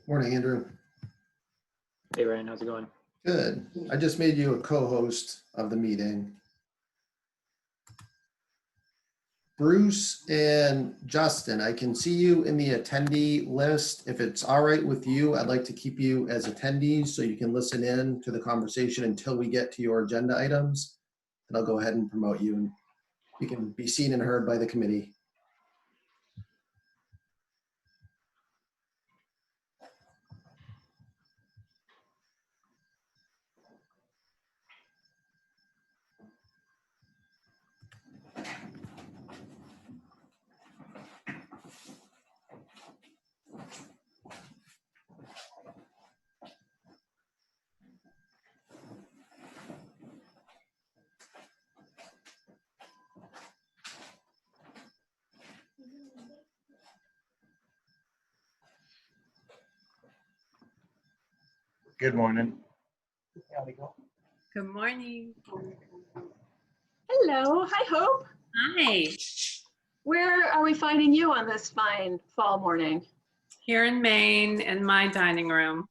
Morning, Andrew. Hey Ryan, how's it going? Good. I just made you a co-host of the meeting. Bruce and Justin, I can see you in the attendee list. If it's all right with you, I'd like to keep you as attendees so you can listen in to the conversation until we get to your agenda items. And I'll go ahead and promote you, and you can be seen and heard by the committee. Good morning. Good morning. Hello. Hi, Hope. Hi. Where are we finding you on this fine fall morning? Here in Maine in my dining room.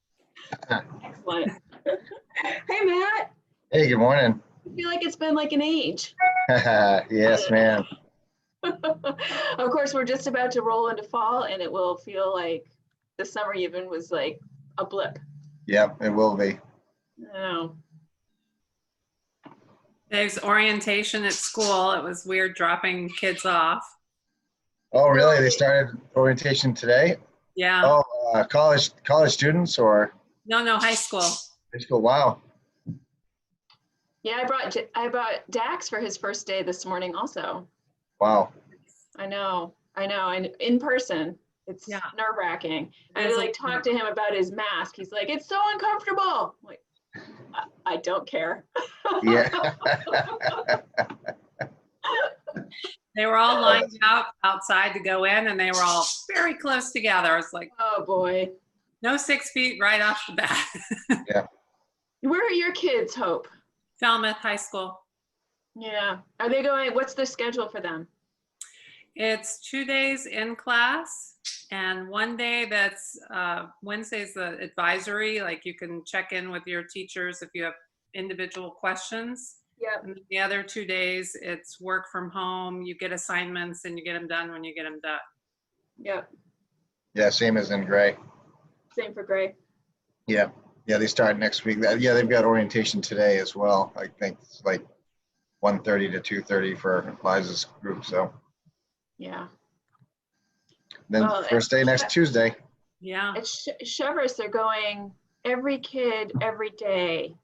Excellent. Hey, Matt. Hey, good morning. I feel like it's been like an age. Yes, ma'am. Of course, we're just about to roll into fall, and it will feel like the summer even was like a blip. Yep, it will be. Oh, There's orientation at school. It was weird dropping kids off. Oh, really? They started orientation today? Yeah. Oh, college students or No, high school. high school? Wow. yeah. I brought Dax for his first day this morning. Also, Wow. I know, and in person, it's Yeah. nerve-wracking. I had There's to a- like talk to him about his mask. He's like, "It's so uncomfortable." I'm like, I don't care. Yeah. They were all lined up outside to go in, and they were all very close together. It's like, Oh boy. no 6 feet right off the bat. Where are your kids, Hope? Falmouth High School. Yeah. Are they going, what's the schedule for them? It's 2 days in class and 1 day that's Wednesday's the advisory. Like you can check in with your teachers if you have individual questions. Yep. And the other 2 days, it's work from home. You get assignments and you get them done when you get them done. Yep. Yeah, same as in Gray. Same for Gray. Yeah. Yeah, they start next week. Yeah, they've got orientation today as well. I think it's like 1:30 to 2:30 for Liza's group. So Yeah. then Well, first day next Tuesday. Yeah. At Cheverus, they're going every kid, every day.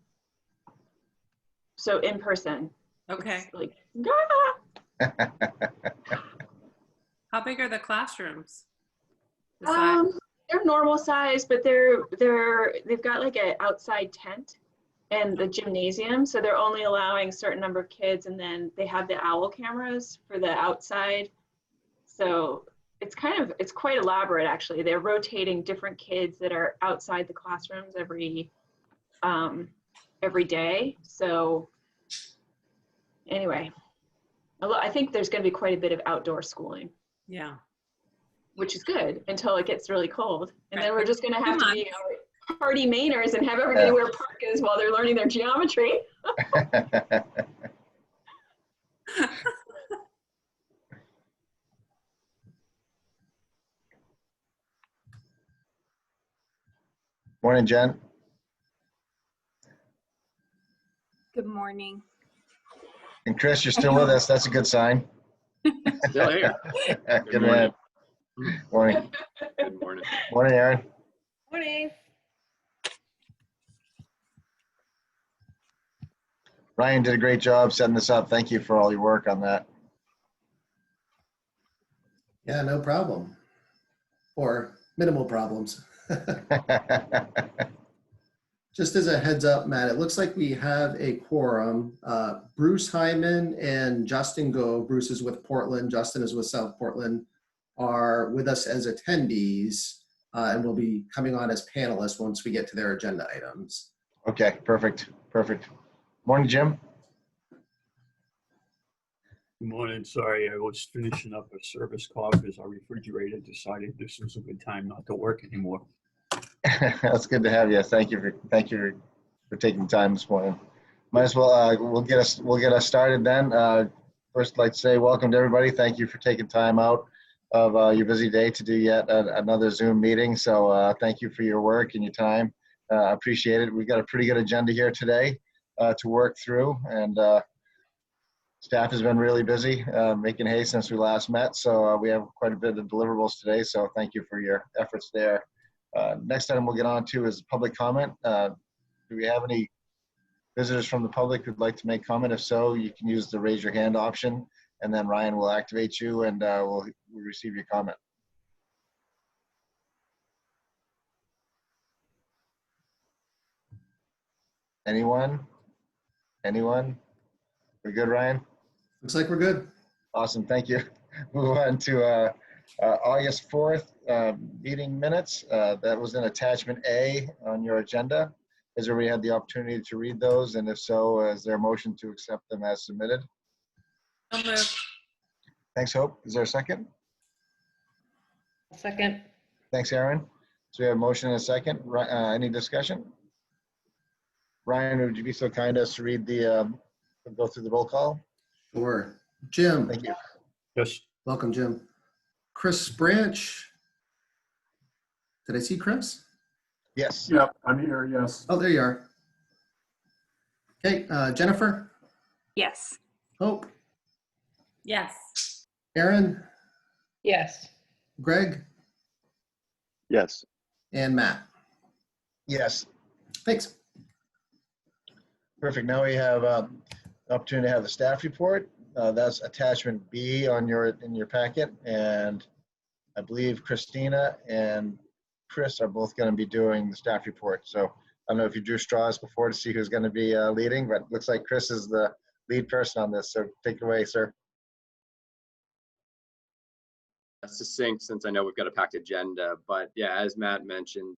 So in person. Okay. It's like, How big are the classrooms? The size? they're normal size, but they've got like an outside tent and the gymnasium. So they're only allowing a certain number of kids, and then they have the owl cameras for the outside. So it's quite elaborate actually. They're rotating different kids that are outside the classrooms every day. So anyway, I think there's going to be quite a bit of outdoor schooling, Yeah. which is good until it gets really cold. And then Right. we're just going to have to be party Mainers and have everybody wear parkas while they're learning their geometry. Morning, Jen. Good morning. And Chris, you're still with us. That's a good sign. Still here. Good man. Morning. Good morning. Morning, Aaron. Morning. Ryan did a great job setting this up. Thank you for all your work on that. Yeah, no problem. Or minimal problems. Just as a heads up, Matt, it looks like we have a quorum. Bruce Hyman and Justin Go, Bruce is with Portland, Justin is with South Portland, are with us as attendees and will be coming on as panelists once we get to their agenda items. Okay, perfect. Morning, Jim. Good morning. Sorry, I was finishing up a service call because our refrigerator decided this was a good time not to work anymore. That's good to have you. Thank you for taking time this morning. Might as well, we'll get us started then. First, I'd like to say welcome to everybody. Thank you for taking time out of your busy day to do yet another Zoom meeting. So thank you for your work and your time. I appreciate it. We've got a pretty good agenda here today to work through, and staff has been really busy making hay since we last met. So we have quite a bit of deliverables today. So thank you for your efforts there. Next item we'll get on to is public comment. Do we have any visitors from the public who'd like to make comment? If so, you can use the raise your hand option, and then Ryan will activate you and we'll receive your comment. Anyone? We're good, Ryan? Looks like we're good. Awesome, thank you. Move on to August 4th meeting minutes. That was in attachment A on your agenda. Has everybody had the opportunity to read those? And if so, is there a motion to accept them as submitted? So moved. Thanks, Hope. Is there a second? Second. Thanks, Aaron. So we have a motion and a second. Any discussion? Ryan, would you be so kind as to read go through the roll call? Sure. Jim, Thank you. Yes, welcome, Jim. Chris Branch. Did I see Chris? Yes. Yep, I'm here, yes. Oh, there you are. Okay, Jennifer, Yes. Hope, Yes. Aaron, Yes. Greg, Yes. and Matt. Yes. Thanks. Perfect. Now we have opportunity to have the staff report. That's attachment B in your packet, and I believe Christina and Chris are both going to be doing the staff report. So I don't know if you drew straws before to see who's going to be leading, but it looks like Chris is the lead person on this. So take it away, sir. Succinct, since I know we've got a packed agenda, but yeah, as Matt mentioned,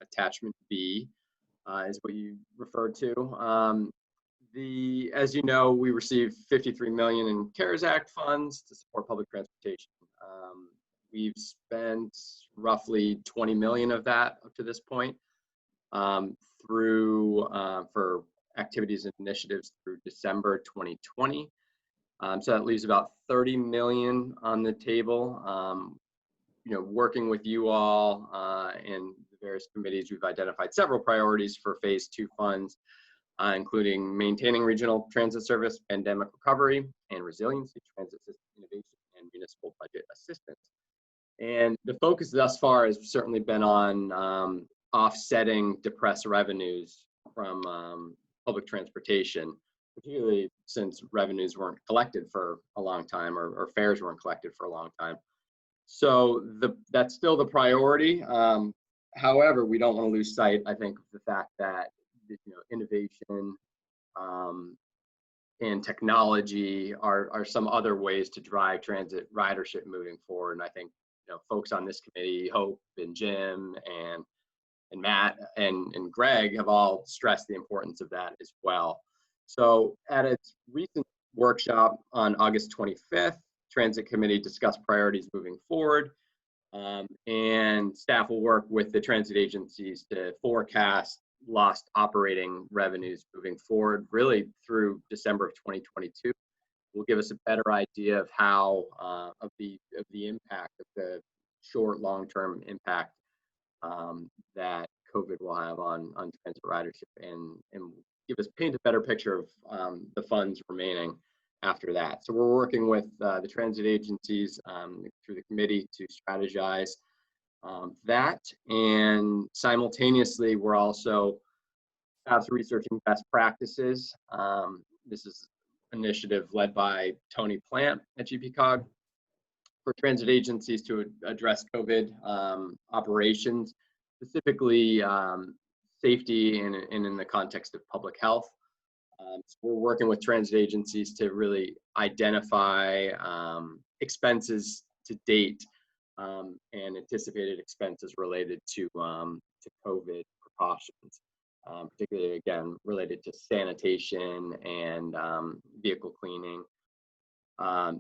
attachment B is what you referred to. As you know, we received 53 million in CARES Act funds to support public transportation. We've spent roughly 20 million of that up to this point for activities and initiatives through December 2020. So that leaves about 30 million on the table. Working with you all and the various committees, we've identified several priorities for phase 2 funds, including maintaining regional transit service, pandemic recovery and resiliency, transit system innovation, and municipal budget assistance. And the focus thus far has certainly been on offsetting depressed revenues from public transportation, particularly since revenues weren't collected for a long time, or fares weren't collected for a long time. So that's still the priority. However, we don't want to lose sight, I think, of the fact that innovation and technology are some other ways to drive transit ridership moving forward. And I think folks on this committee, Hope and Jim and Matt and Greg, have all stressed the importance of that as well. So at its recent workshop on August 25th, Transit Committee discussed priorities moving forward, and staff will work with the transit agencies to forecast lost operating revenues moving forward, really through December of 2022. Will give us a better idea of how of the impact, of the short, long-term impact that COVID will have on transit ridership, and paint a better picture of the funds remaining after that. So we're working with the transit agencies through the committee to strategize that, and simultaneously we're also researching best practices. This is initiative led by Tony Plant at GPCOG for transit agencies to address COVID operations, specifically safety and in the context of public health. So we're working with transit agencies to really identify expenses to date and anticipated expenses related to COVID precautions. Particularly, again, related to sanitation and vehicle cleaning.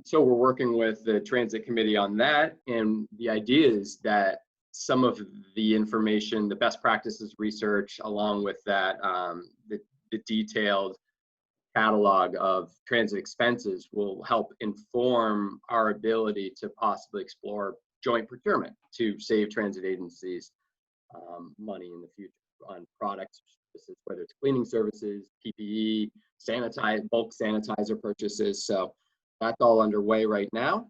So we're working with the Transit Committee on that, and the idea is that some of the information, the best practices research, along with that, the detailed catalog of transit expenses will help inform our ability to possibly explore joint procurement to save transit agencies money in the future on products, services, whether it's cleaning services, PPE, bulk sanitizer purchases. So that's all underway right now.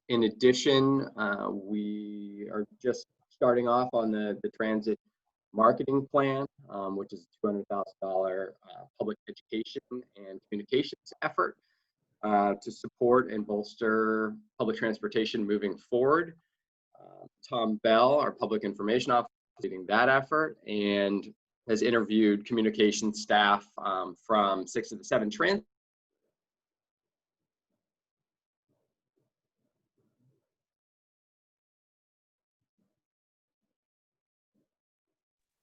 In addition, we are just starting off on the transit marketing plan, which is a $200,000 public education and communications effort to support and bolster public transportation moving forward. Tom Bell, our public information officer, is leading that effort and has interviewed communication staff from 6 of the 7 transit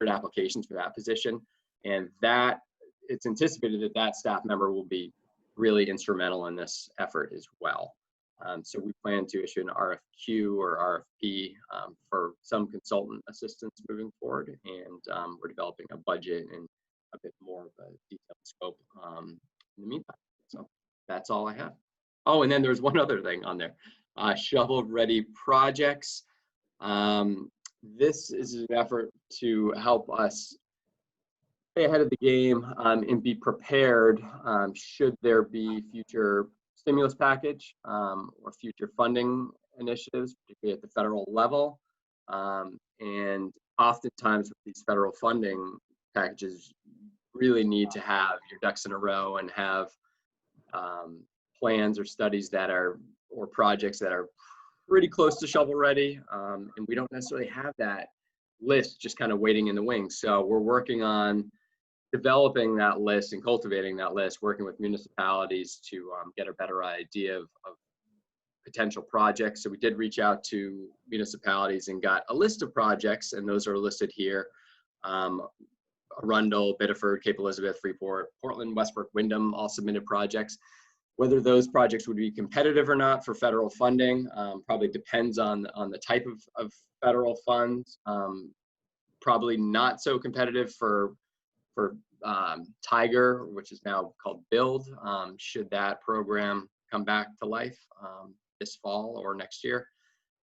applications for that position, and that it's anticipated that that staff member will be really instrumental in this effort as well. So we plan to issue an RFQ or RFP for some consultant assistance moving forward, and we're developing a budget and a bit more of a detailed scope in the meantime. So that's all I have. Oh, and then there's one other thing on there, shovel-ready projects. This is an effort to help us stay ahead of the game and be prepared should there be future stimulus package or future funding initiatives, particularly at the federal level. And oftentimes with these federal funding packages, you really need to have your ducks in a row and have plans or studies that are, or projects that are pretty close to shovel ready, and we don't necessarily have that list just kind of waiting in the wings. So we're working on developing that list and cultivating that list, working with municipalities to get a better idea of potential projects. So we did reach out to municipalities and got a list of projects, and those are listed here. Arundel, Biddeford, Cape Elizabeth, Freeport, Portland, Westbrook, Wyndham all submitted projects. Whether those projects would be competitive or not for federal funding probably depends on the type of federal funds. Probably not so competitive for Tiger, which is now called Build, should that program come back to life this fall or next year.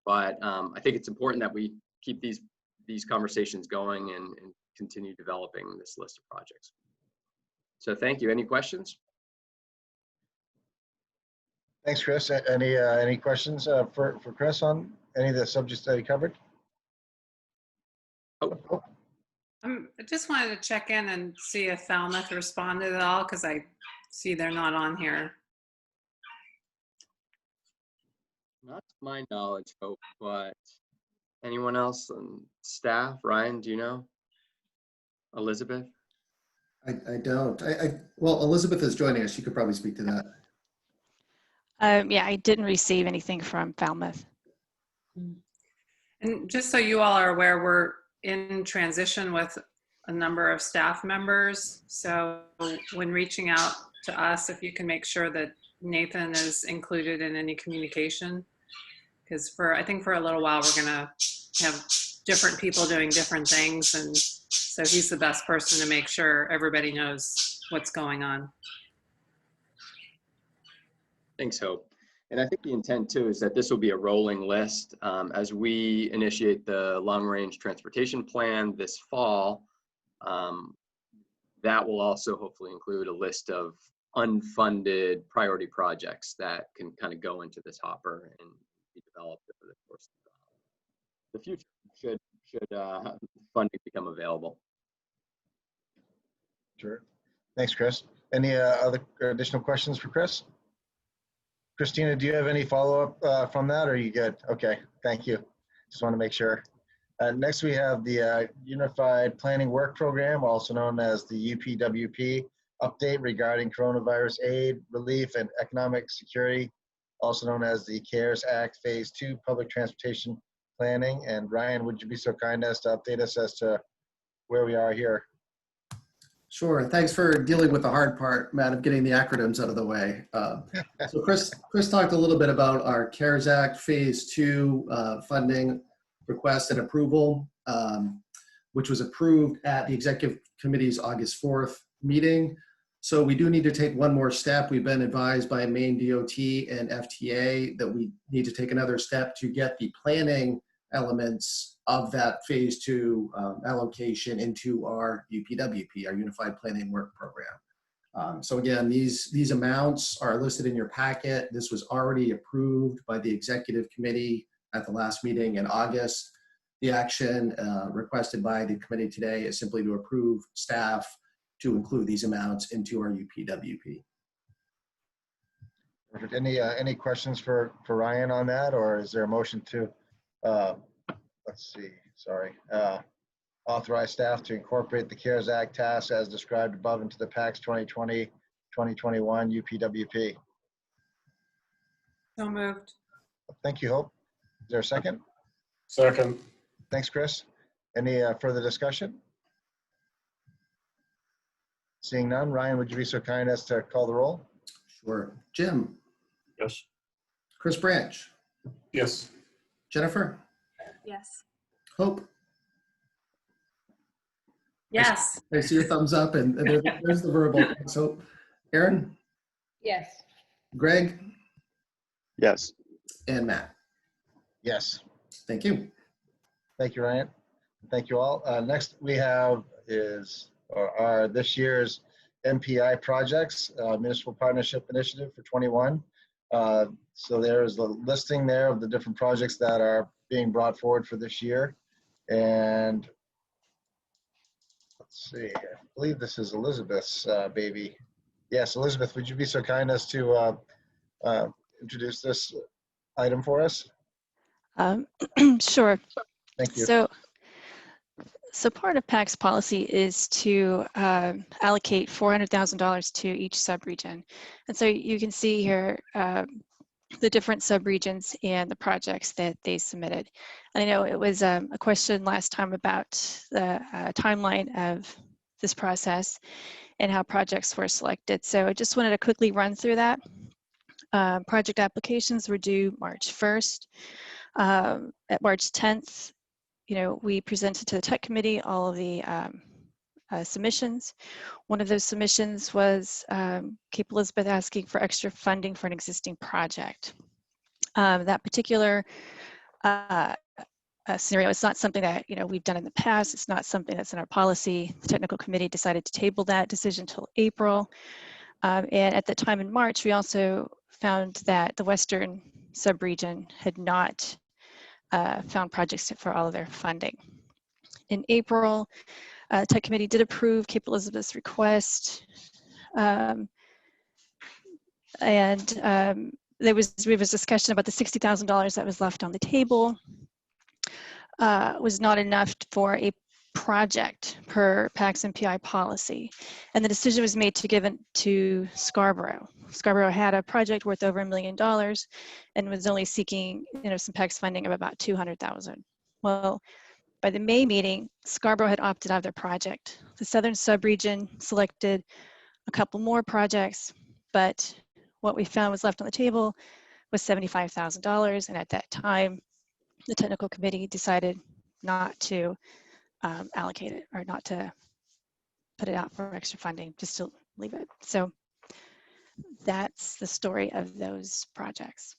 But I think it's important that we keep these conversations going and continue developing this list of projects. So thank you. Any questions? Thanks, Chris. Any questions for Chris on any of the subjects that he covered? Oh. I just wanted to check in and see if Falmouth responded at all, because I see they're not on here. Not to my knowledge, Hope, but anyone else on staff? Ryan, do you know? Elizabeth? I don't. Well, Elizabeth is joining us. She could probably speak to that. Yeah, I didn't receive anything from Falmouth. And just so you all are aware, we're in transition with a number of staff members. So when reaching out to us, if you can make sure that Nathan is included in any communication, because I think for a little while, we're gonna have different people doing different things. And so he's the best person to make sure everybody knows what's going on. Thanks, Hope. And I think the intent too is that this will be a rolling list as we initiate the long-range transportation plan this fall. That will also hopefully include a list of unfunded priority projects that can kind of go into this hopper and be developed over the course of the future should funding become available. Sure. Thanks, Chris. Any other additional questions for Chris? Christina, do you have any follow-up from that, or are you good? Okay, thank you. Just want to make sure. Next, we have the Unified Planning Work Program, also known as the UPWP, update regarding coronavirus aid, relief, and economic security, also known as the CARES Act Phase 2 Public Transportation Planning. And Ryan, would you be so kind as to update us as to where we are here? Sure. Thanks for dealing with the hard part, Matt, of getting the acronyms out of the way. So Chris talked a little bit about our CARES Act Phase 2 funding. request and approval, which was approved at the Executive Committee's August 4th meeting. So we do need to take one more step. We've been advised by Maine DOT and FTA that we need to take another step to get the planning elements of that phase 2 allocation into our UPWP, our Unified Planning Work Program. So again, these amounts are listed in your packet. This was already approved by the Executive Committee at the last meeting in August. The action requested by the committee today is simply to approve staff to include these amounts into our UPWP. Perfect. Any questions for Ryan on that, or is there a motion to, let's see, sorry, authorize staff to incorporate the CARES Act tasks as described above into the PACTS 2020-2021 UPWP? So moved. Thank you, Hope. Is there a second? Second. Thanks, Chris. Any further discussion? Seeing none, Ryan, would you be so kind as to call the roll? Sure. Jim, Yes. Chris Branch, Yes. Jennifer, Yes. Hope. Yes. I see your thumbs up, and there's the verbal. So, Aaron, Yes. Greg, Yes. and Matt. Yes. Thank you. Thank you, Ryan. Thank you all. Next we have are this year's MPI projects, Municipal Partnership Initiative for 21. So there's a listing there of the different projects that are being brought forward for this year. And let's see, I believe this is Elizabeth's baby. Yes, Elizabeth, would you be so kind as to introduce this item for us? Sure. Thank you. So part of PACTS policy is to allocate $400,000 to each subregion. And so you can see here the different subregions and the projects that they submitted. And I know it was a question last time about the timeline of this process and how projects were selected. So I just wanted to quickly run through that. Project applications were due March 1st. At March 10th, we presented to the tech committee all of the submissions. One of those submissions was Cape Elizabeth asking for extra funding for an existing project. That particular scenario is not something that we've done in the past. It's not something that's in our policy. The technical committee decided to table that decision until April. And at that time in March, we also found that the Western subregion had not found projects for all of their funding. In April, Tech Committee did approve Cape Elizabeth's request, and there was discussion about the $60,000 that was left on the table. Was not enough for a project per PACTS MPI policy, and the decision was made to give it to Scarborough. Scarborough had a project worth over $1 million and was only seeking some PACTS funding of about $200,000. Well, by the May meeting, Scarborough had opted out of their project. The Southern subregion selected a couple more projects, but what we found was left on the table was $75,000, and at that time, the technical committee decided not to allocate it, or not to put it out for extra funding, just to leave it. So that's the story of those projects.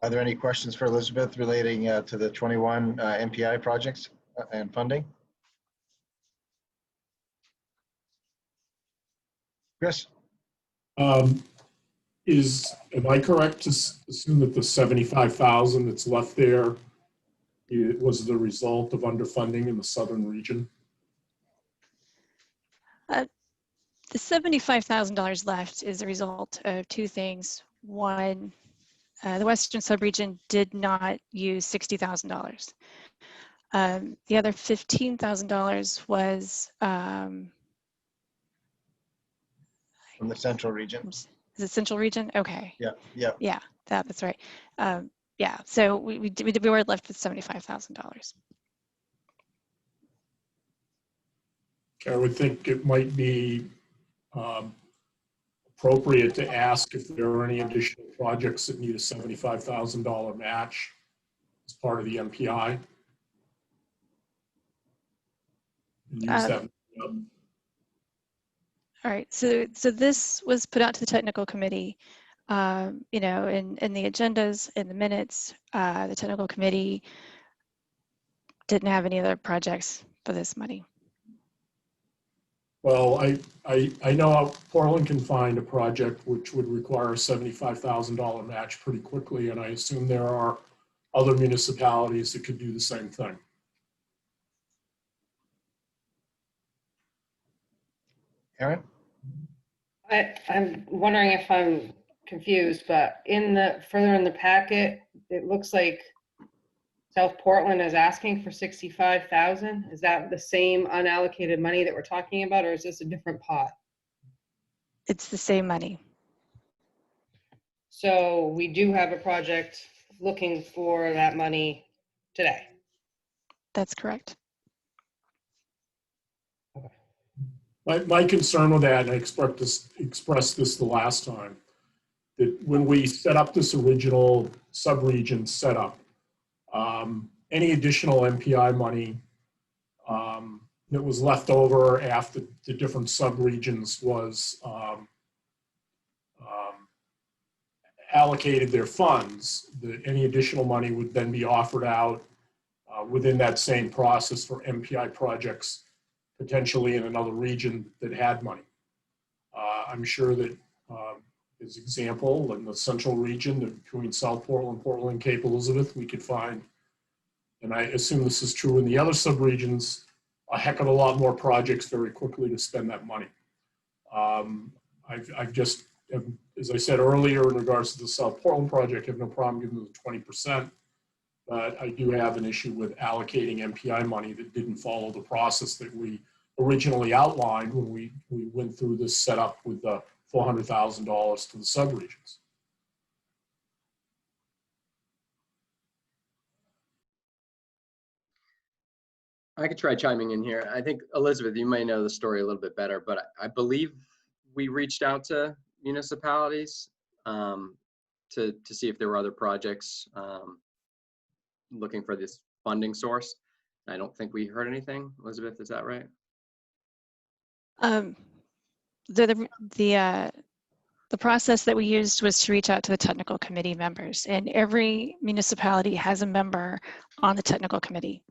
Are there any questions for Elizabeth relating to the 21 MPI projects and funding? Chris? Am I correct to assume that the 75,000 that's left there was the result of underfunding in the southern region? The $75,000 left is a result of two things. One, the Western subregion did not use $60,000. The other $15,000 was From the central region. is it Central Region? Okay. Yeah. Yeah, that's right. Yeah, so we were left with $75,000. I would think it might be appropriate to ask if there are any additional projects that need a $75,000 match as part of the MPI? And use Uh, that. All right, so this was put out to the technical committee, you know, in the agendas, in the minutes. The technical committee didn't have any other projects for this money. Well, I know Portland can find a project which would require a $75,000 match pretty quickly, and I assume there are other municipalities that could do the same thing. Aaron? I'm wondering if I'm confused, but further in the packet, it looks like South Portland is asking for 65,000. Is that the same unallocated money that we're talking about, or is this a different pot? It's the same money. So we do have a project looking for that money today. That's correct. My concern with that, and I expressed this the last time, that when we set up this original sub-region setup, any additional MPI money that was left over after the different sub-regions was allocated their funds, that any additional money would then be offered out within that same process for MPI projects, potentially in another region that had money. I'm sure that, as example, in the central region between South Portland, Portland, Cape Elizabeth, we could find, and I assume this is true in the other subregions, a heck of a lot more projects very quickly to spend that money. I've just, as I said earlier, in regards to the South Portland project, I have no problem giving them the 20%, but I do have an issue with allocating MPI money that didn't follow the process that we originally outlined when we went through this setup with the $400,000 to the subregions. I could try chiming in here. I think, Elizabeth, you may know the story a little bit better, but I believe we reached out to municipalities to see if there were other projects looking for this funding source. I don't think we heard anything. Elizabeth, is that right? The process that we used was to reach out to the technical committee members, and every municipality has a member on the technical committee.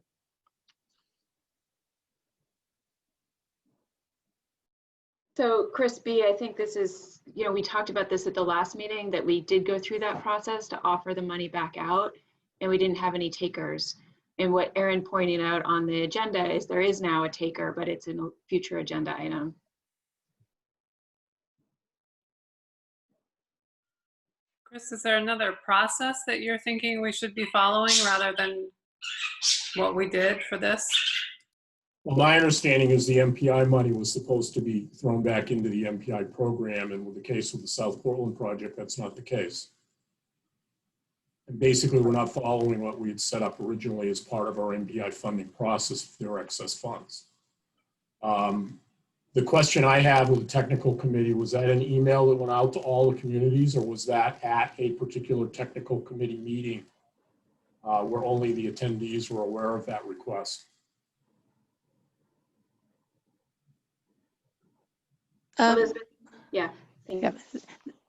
So Chris B, I think this is, you know, we talked about this at the last meeting, that we did go through that process to offer the money back out, and we didn't have any takers. And what Aaron pointed out on the agenda is there is now a taker, but it's in a future agenda item. Chris, is there another process that you're thinking we should be following rather than what we did for this? Well, my understanding is the MPI money was supposed to be thrown back into the MPI program, and with the case of the South Portland project, that's not the case. And basically, we're not following what we had set up originally as part of our MPI funding process if there are excess funds. The question I have with the technical committee, was that an email that went out to all the communities, or was that at a particular technical committee meeting where only the attendees were aware of that request? Elizabeth? Yeah. Thank you.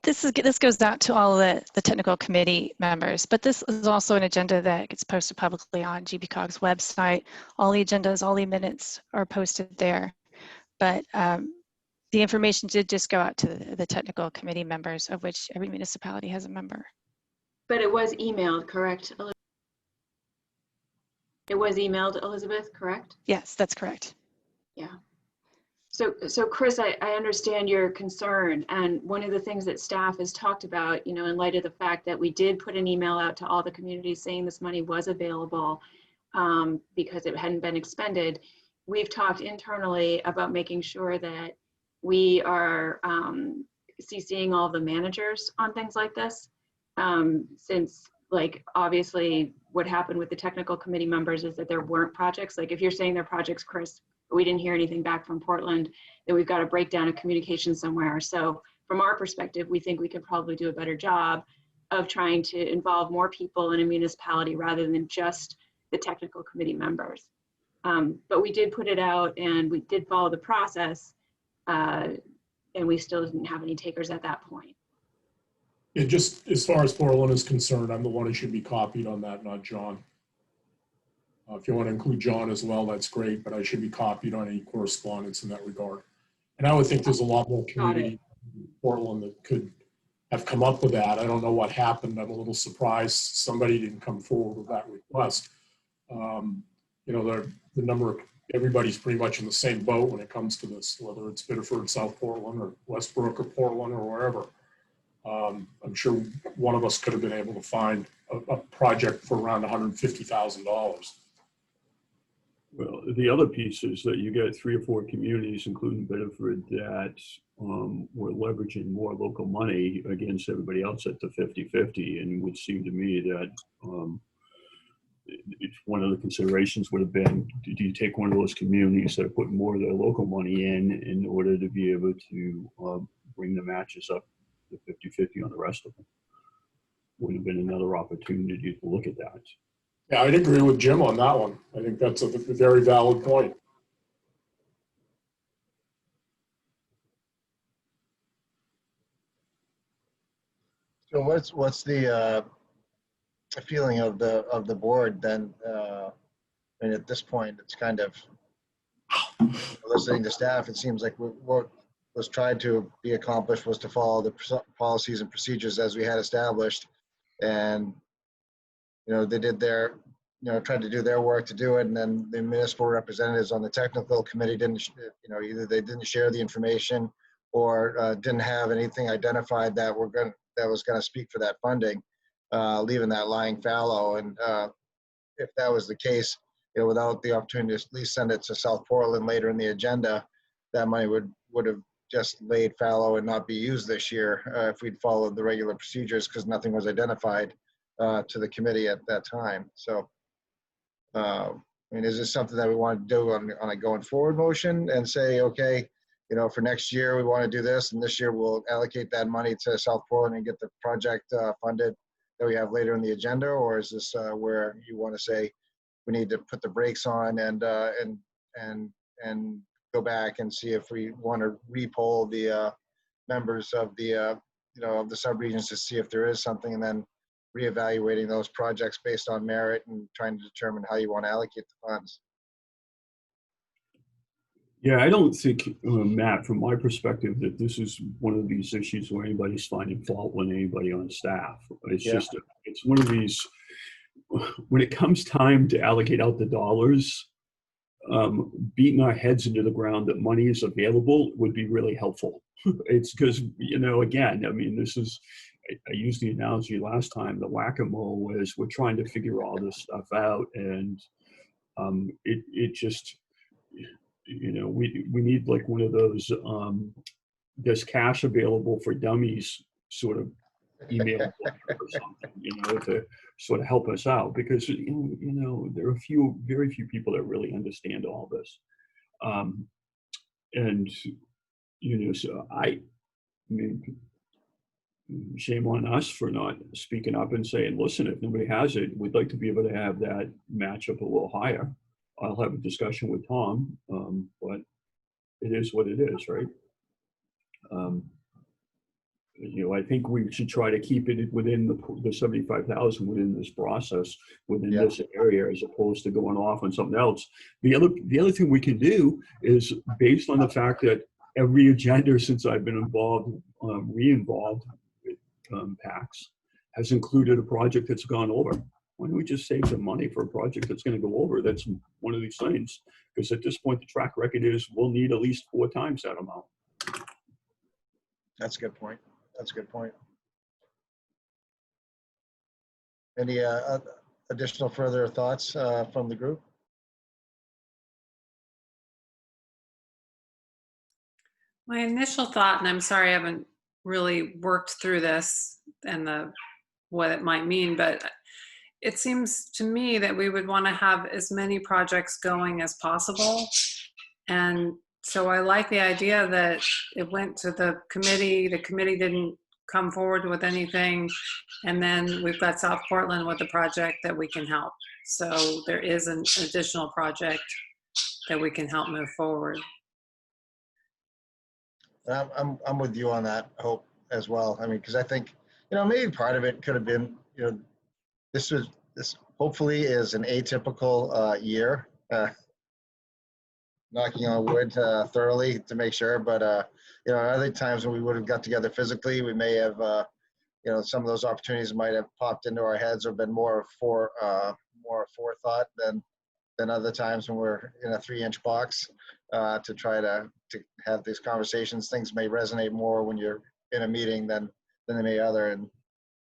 This goes out to all the technical committee members, but this is also an agenda that gets posted publicly on GBCOG's website. All the agendas, all the minutes are posted there. But the information did just go out to the technical committee members, of which every municipality has a member. But it was emailed, correct? It was emailed, Elizabeth, correct? Yes, that's correct. Yeah. So Chris, I understand your concern, and one of the things that staff has talked about, you know, in light of the fact that we did put an email out to all the communities saying this money was available because it hadn't been expended, we've talked internally about making sure that we are CCing all the managers on things like this, since, like, obviously what happened with the technical committee members is that there weren't projects. Like, if you're saying there are projects, Chris, but we didn't hear anything back from Portland, then we've got a breakdown of communication somewhere. So from our perspective, we think we could probably do a better job of trying to involve more people in a municipality rather than just the technical committee members. But we did put it out and we did follow the process, and we still didn't have any takers at that point. Yeah, just as far as Portland is concerned, I'm the one who should be copied on that, not John. If you want to include John as well, that's great, but I should be copied on any correspondence in that regard. And I would think there's a lot more community in Portland that could have come up with that. I don't know what happened. I'm a little surprised somebody didn't come forward with that request. You know, the number of, everybody's pretty much in the same boat when it comes to this, whether it's Biddeford, South Portland, or Westbrook, or Portland, or wherever. I'm sure one of us could have been able to find a project for around $150,000. Well, the other piece is that you get 3 or 4 communities, including Biddeford, that were leveraging more local money against everybody else at the 50-50, and it would seem to me that one of the considerations would have been, do you take one of those communities that are putting more of their local money in order to be able to bring the matches up to 50-50 on the rest of them? Would have been another opportunity to look at that. Yeah, I'd agree with Jim on that one. I think that's a very valid point. So what's the feeling of the board then? I mean, at this point, it's kind of listening to staff. It seems like what was tried to be accomplished was to follow the policies and procedures as we had established, and you know, they did their, you know, tried to do their work to do it, and then the municipal representatives on the technical committee didn't, you know, either they didn't share the information or didn't have anything identified that was going to speak for that funding, leaving that lying fallow. And if that was the case, you know, without the opportunity to at least send it to South Portland later in the agenda, that money would have just laid fallow and not be used this year if we'd followed the regular procedures, because nothing was identified to the committee at that time. So, I mean, is this something that we want to do on a going forward motion and say, okay, you know, for next year we want to do this, and this year we'll allocate that money to South Portland and get the project funded that we have later in the agenda? Or is this where you want to say we need to put the brakes on and go back and see if we want to re-poll the members of the you know, of the subregions to see if there is something, and then reevaluating those projects based on merit and trying to determine how you want to allocate the funds? Yeah, I don't think, Matt, from my perspective, that this is one of these issues where anybody's finding fault with anybody on staff. It's just, it's one of these, when it comes time to allocate out the dollars, beating our heads into the ground that money is available would be really helpful. It's because, you know, again, I mean, this is, I used the analogy last time, the whack-a-mole is we're trying to figure all this stuff out, and it just, you know, we need like one of those there's cash available for dummies sort of email or something, you know, to sort of help us out, because you know there are very few people that really understand all this, and you know, so I mean, shame on us for not speaking up and saying, listen, if nobody has it, we'd like to be able to have that match up a little higher. I'll have a discussion with Tom, but it is what it is, right? You know, I think we should try to keep it within the 75,000 within this process, within this area, as opposed to going off on something else. The other thing we can do is, based on the fact that every agenda since I've been involved, re-involved with PACTS, has included a project that's gone over. Why don't we just save some money for a project that's going to go over? That's one of these things, because at this point the track record is we'll need at least 4 times that amount. That's a good point. That's a good point. Any additional further thoughts from the group? My initial thought, and I'm sorry I haven't really worked through this and what it might mean, but it seems to me that we would want to have as many projects going as possible. And so I like the idea that it went to the committee come forward with anything. And then we've got South Portland with a project that we can help. So there is an additional project that we can help move forward. I'm with you on that, Hope, as well. I mean, because I think, maybe part of it could have been, this hopefully is an atypical year. Knocking on wood thoroughly to make sure, but other times when we would have got together physically, we may have, some of those opportunities might have popped into our heads or been more forethought than other times when we're in a 3-inch box to try to have these conversations. Things may resonate more when you're in a meeting than they may other, and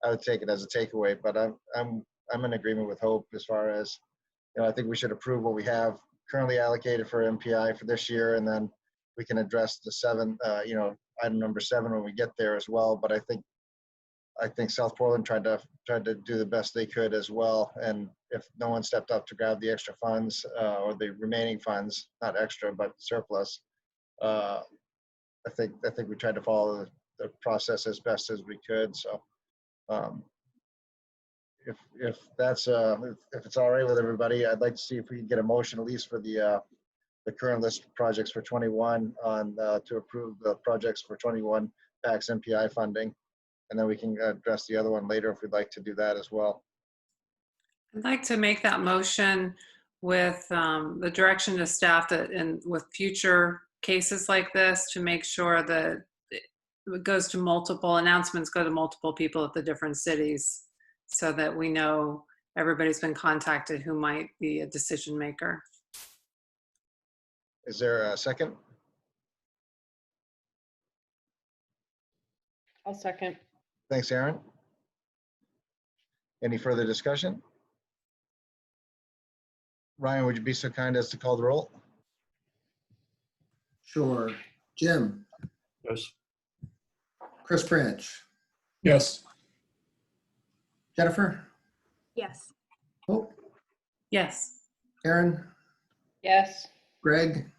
I would take it as a takeaway. But I'm in agreement with Hope as far as, I think we should approve what we have currently allocated for MPI for this year, and then we can address the item number 7 when we get there as well. But I think South Portland tried to do the best they could as well, and if no one stepped up to grab the extra funds or the remaining funds, not extra but surplus, I think we tried to follow the process as best as we could. So if that's if it's all right with everybody, I'd like to see if we can get a motion at least for the current list of projects for 21 on to approve the projects for 21 PACTS MPI funding. And then we can address the other one later if we'd like to do that as well. I'd like to make that motion with the direction to staff that, and with future cases like this, to make sure that it goes to multiple announcements, go to multiple people at the different cities, so that we know everybody's been contacted who might be a decision maker. Is there a second? I'll second. Thanks, Aaron. Any further discussion? Ryan, would you be so kind as to call the roll? Sure. Jim, Yes. Chris Branch, Yes. Jennifer, Yes. Hope, Yes. Aaron, Yes. Greg,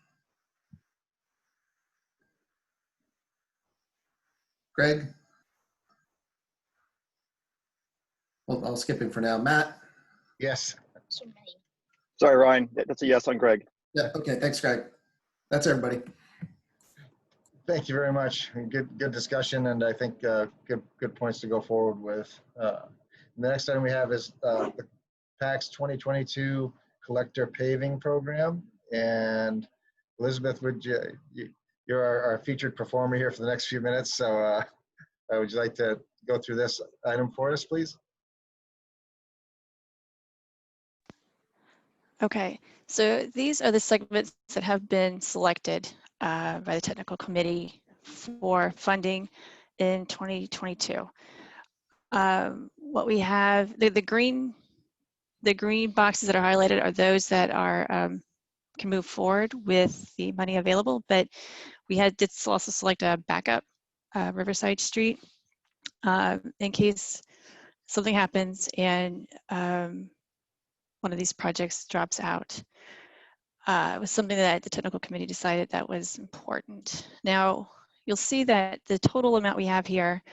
well, I'll skip him for now. Matt? Yes. Sorry, Ryan. That's a yes on Greg. Yeah, okay, thanks, Greg. That's everybody. Thank you very much. Good discussion, and I think good points to go forward with. The next item we have is the PACTS 2022 collector paving program. And Elizabeth, you're our featured performer here for the next few minutes. So would you like to go through this item for us, please? Okay, so these are the segments that have been selected by the technical committee for funding in 2022. What we have, the green boxes that are highlighted are those that are can move forward with the money available, but we did also select a backup, Riverside Street, in case something happens and one of these projects drops out. It was something that the technical committee decided that was important. Now, you'll see that the total amount we have here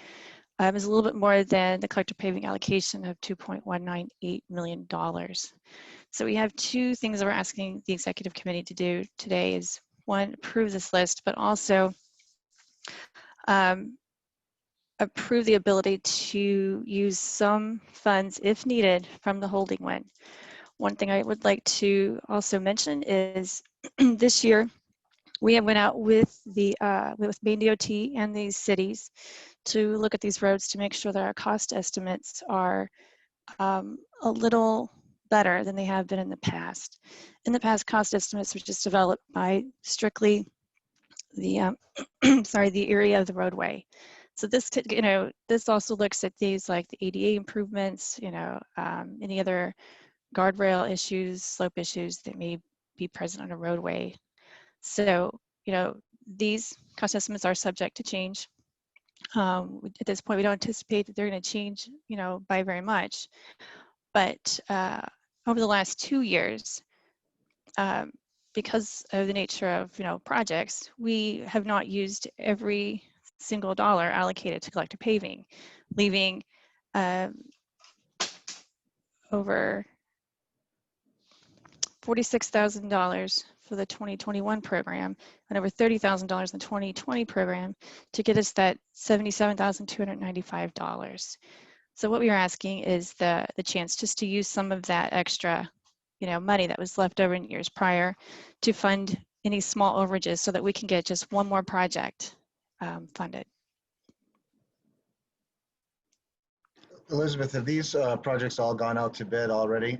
is a little bit more than the collector paving allocation of $2.198 million. So we have two things that we're asking the executive committee to do today is, one, approve this list, but also approve the ability to use some funds, if needed, from the holding one. One thing I would like to also mention is this year we have went out with Maine DOT and these cities to look at these roads to make sure that our cost estimates are a little better than they have been in the past. In the past, cost estimates were just developed by strictly the the area of the roadway. So this could, this also looks at things like the ADA improvements, any other guardrail issues, slope issues that may be present on a roadway. So, these cost estimates are subject to change. At this point, we don't anticipate that they're going to change, by very much. But over the last 2 years, because of the nature of, projects, we have not used every single dollar allocated to collector paving, leaving over $46,000 for the 2021 program and over $30,000 in the 2020 program to get us that $77,295. So what we are asking is the chance just to use some of that extra, money that was left over in years prior to fund any small overages so that we can get just one more project funded. Elizabeth, have these projects all gone out to bid already?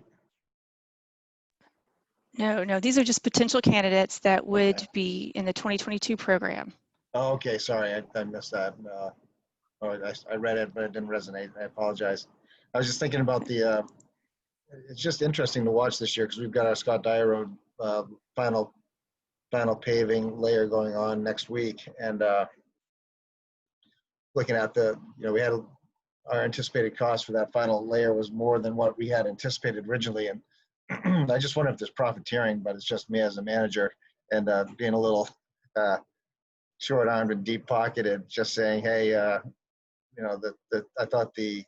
No, these are just potential candidates that would Okay. be in the 2022 program. Oh, okay, sorry, I missed that. I read it, but it didn't resonate. I apologize. I was just thinking about it's just interesting to watch this year because we've got our Scott Dyer Road final paving layer going on next week. And looking at we had our anticipated cost for that final layer was more than what we had anticipated originally. And I just wonder if there's profiteering, but it's just me as a manager and being a little short-armed and deep-pocketed, just saying, hey, I thought the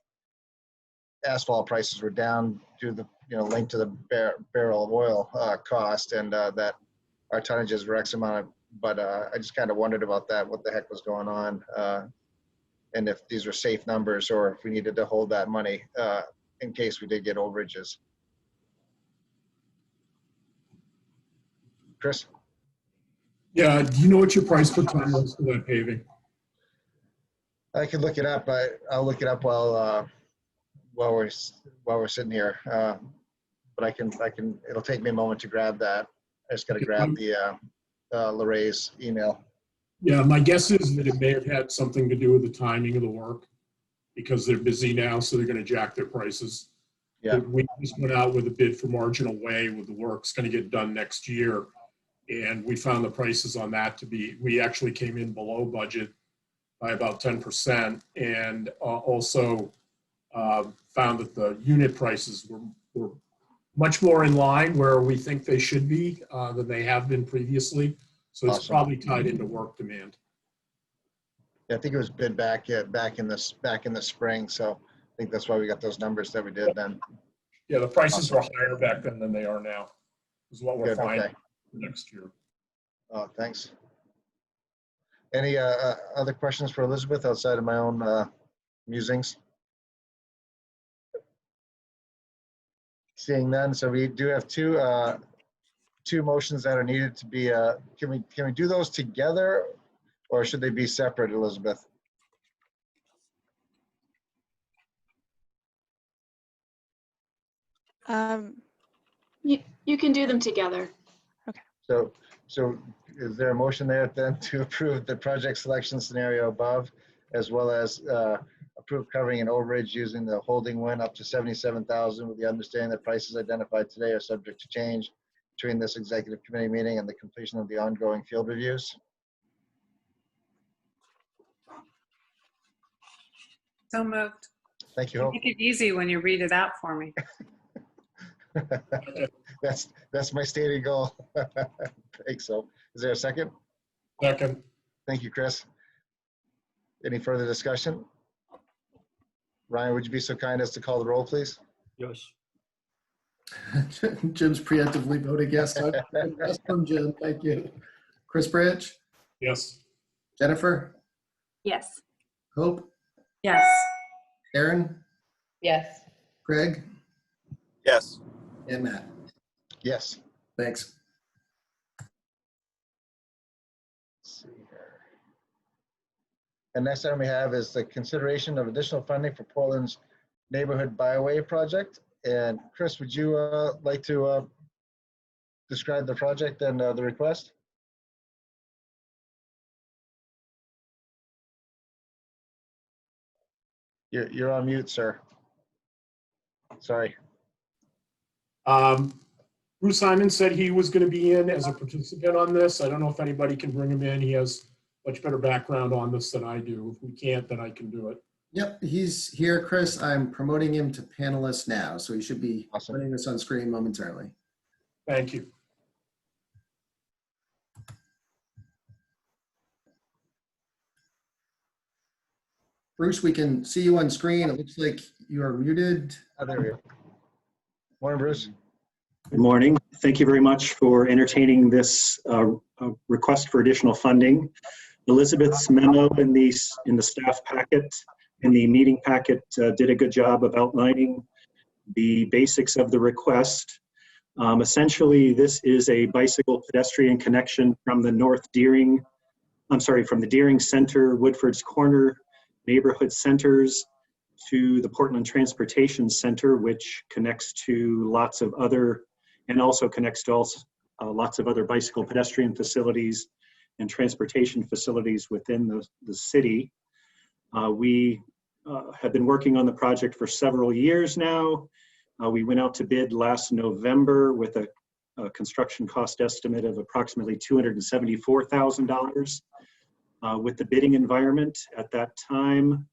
asphalt prices were down due to the linked to the barrel of oil cost, and that our tonnages were X amount. But I just kind of wondered about that, what the heck was going on, and if these were safe numbers or if we needed to hold that money in case we did get overages. Chris? Yeah, do you know what your price per ton was for that paving? I could look it up. I'll look it up while we're sitting here. But I can. It'll take me a moment to grab that. I just got to grab the Laray's email. Yeah, my guess is that it may have had something to do with the timing of the work because they're busy now, so they're going to jack their prices. Yeah. We just went out with a bid for marginal way with the work's going to get done next year. And we found the prices on that we actually came in below budget by about 10%, and also found that the unit prices were much more in line where we think they should be than they have been previously. So it's Awesome. probably tied into work demand. Yeah, I think it was bid back in the spring, so I think that's why we got those numbers that we did then. Yeah, the prices Awesome. were higher back then than they are now, is what we're Good, finding okay. for next year. Oh, thanks. Any other questions for Elizabeth outside of my own musings? Seeing none, so we do have two motions that are needed to be. Can we do those together, or should they be separate, Elizabeth? You can do them together. So is there a motion there then to approve the project selection scenario above, as well as approve covering an overage using the holding win up to 77,000 with the understanding that prices identified today are subject to change between this executive committee meeting and the completion of the ongoing field reviews? So moved. Thank you, Hope. Make it easy when you read it out for me. That's my stated goal. Thanks. So is there a second? Second. Thank you, Chris. Any further discussion? Ryan, would you be so kind as to call the roll, please? Yes. Jim's preemptively voting yes. So yes from Jim. Thank you. Chris Branch, Yes. Jennifer, Yes. Hope, Yes. Aaron, Yes. Greg, Yes. and Matt. Yes. Thanks. Let's see here. And next item we have is the consideration of additional funding for Portland's neighborhood byway project. And Chris, would you like to describe the project and the request? You're on mute, sir. Sorry. Bruce Simon said he was going to be in as a participant on this. I don't know if anybody can bring him in. He has much better background on this than I do. If we can't, then I can do it. Yep, he's here, Chris. I'm promoting him to panelist now, so he should be Awesome. putting this on screen momentarily. Thank you. Bruce, we can see you on screen. It looks like you are muted. Oh, there we go. Morning, Bruce. Good morning. Thank you very much for entertaining this request for additional funding. Elizabeth's memo in the staff packet, in the meeting packet, did a good job of outlining the basics of the request. Essentially, this is a bicycle pedestrian connection from the from the Deering Center, Woodford's Corner neighborhood centers to the Portland Transportation Center, which connects to lots of other, and also connects to lots of other bicycle pedestrian facilities and transportation facilities within the city. We have been working on the project for several years now. We went out to bid last November with a construction cost estimate of approximately $274,000. With the bidding environment at that time,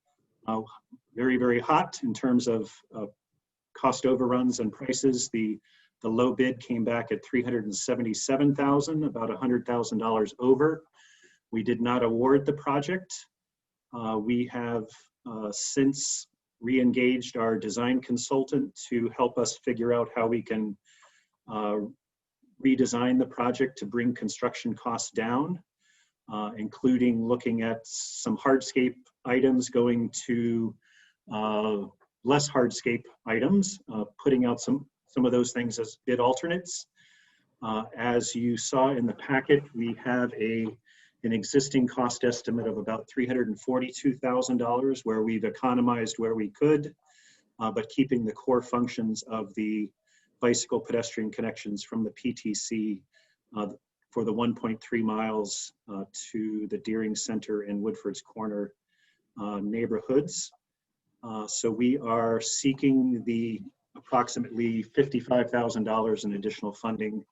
very, very hot in terms of cost overruns and prices. The low bid came back at $377,000, about $100,000 over. We did not award the project. We have since re-engaged our design consultant to help us figure out how we can redesign the project to bring construction costs down, including looking at some hardscape items going to less hardscape items, putting out some of those things as bid alternates. As you saw in the packet, we have an existing cost estimate of about $342,000 where we've economized where we could, but keeping the core functions of the bicycle pedestrian connections from the PTC for the 1.3 miles to the Deering Center and Woodford's Corner neighborhoods. So we are seeking the approximately $55,000 in additional funding,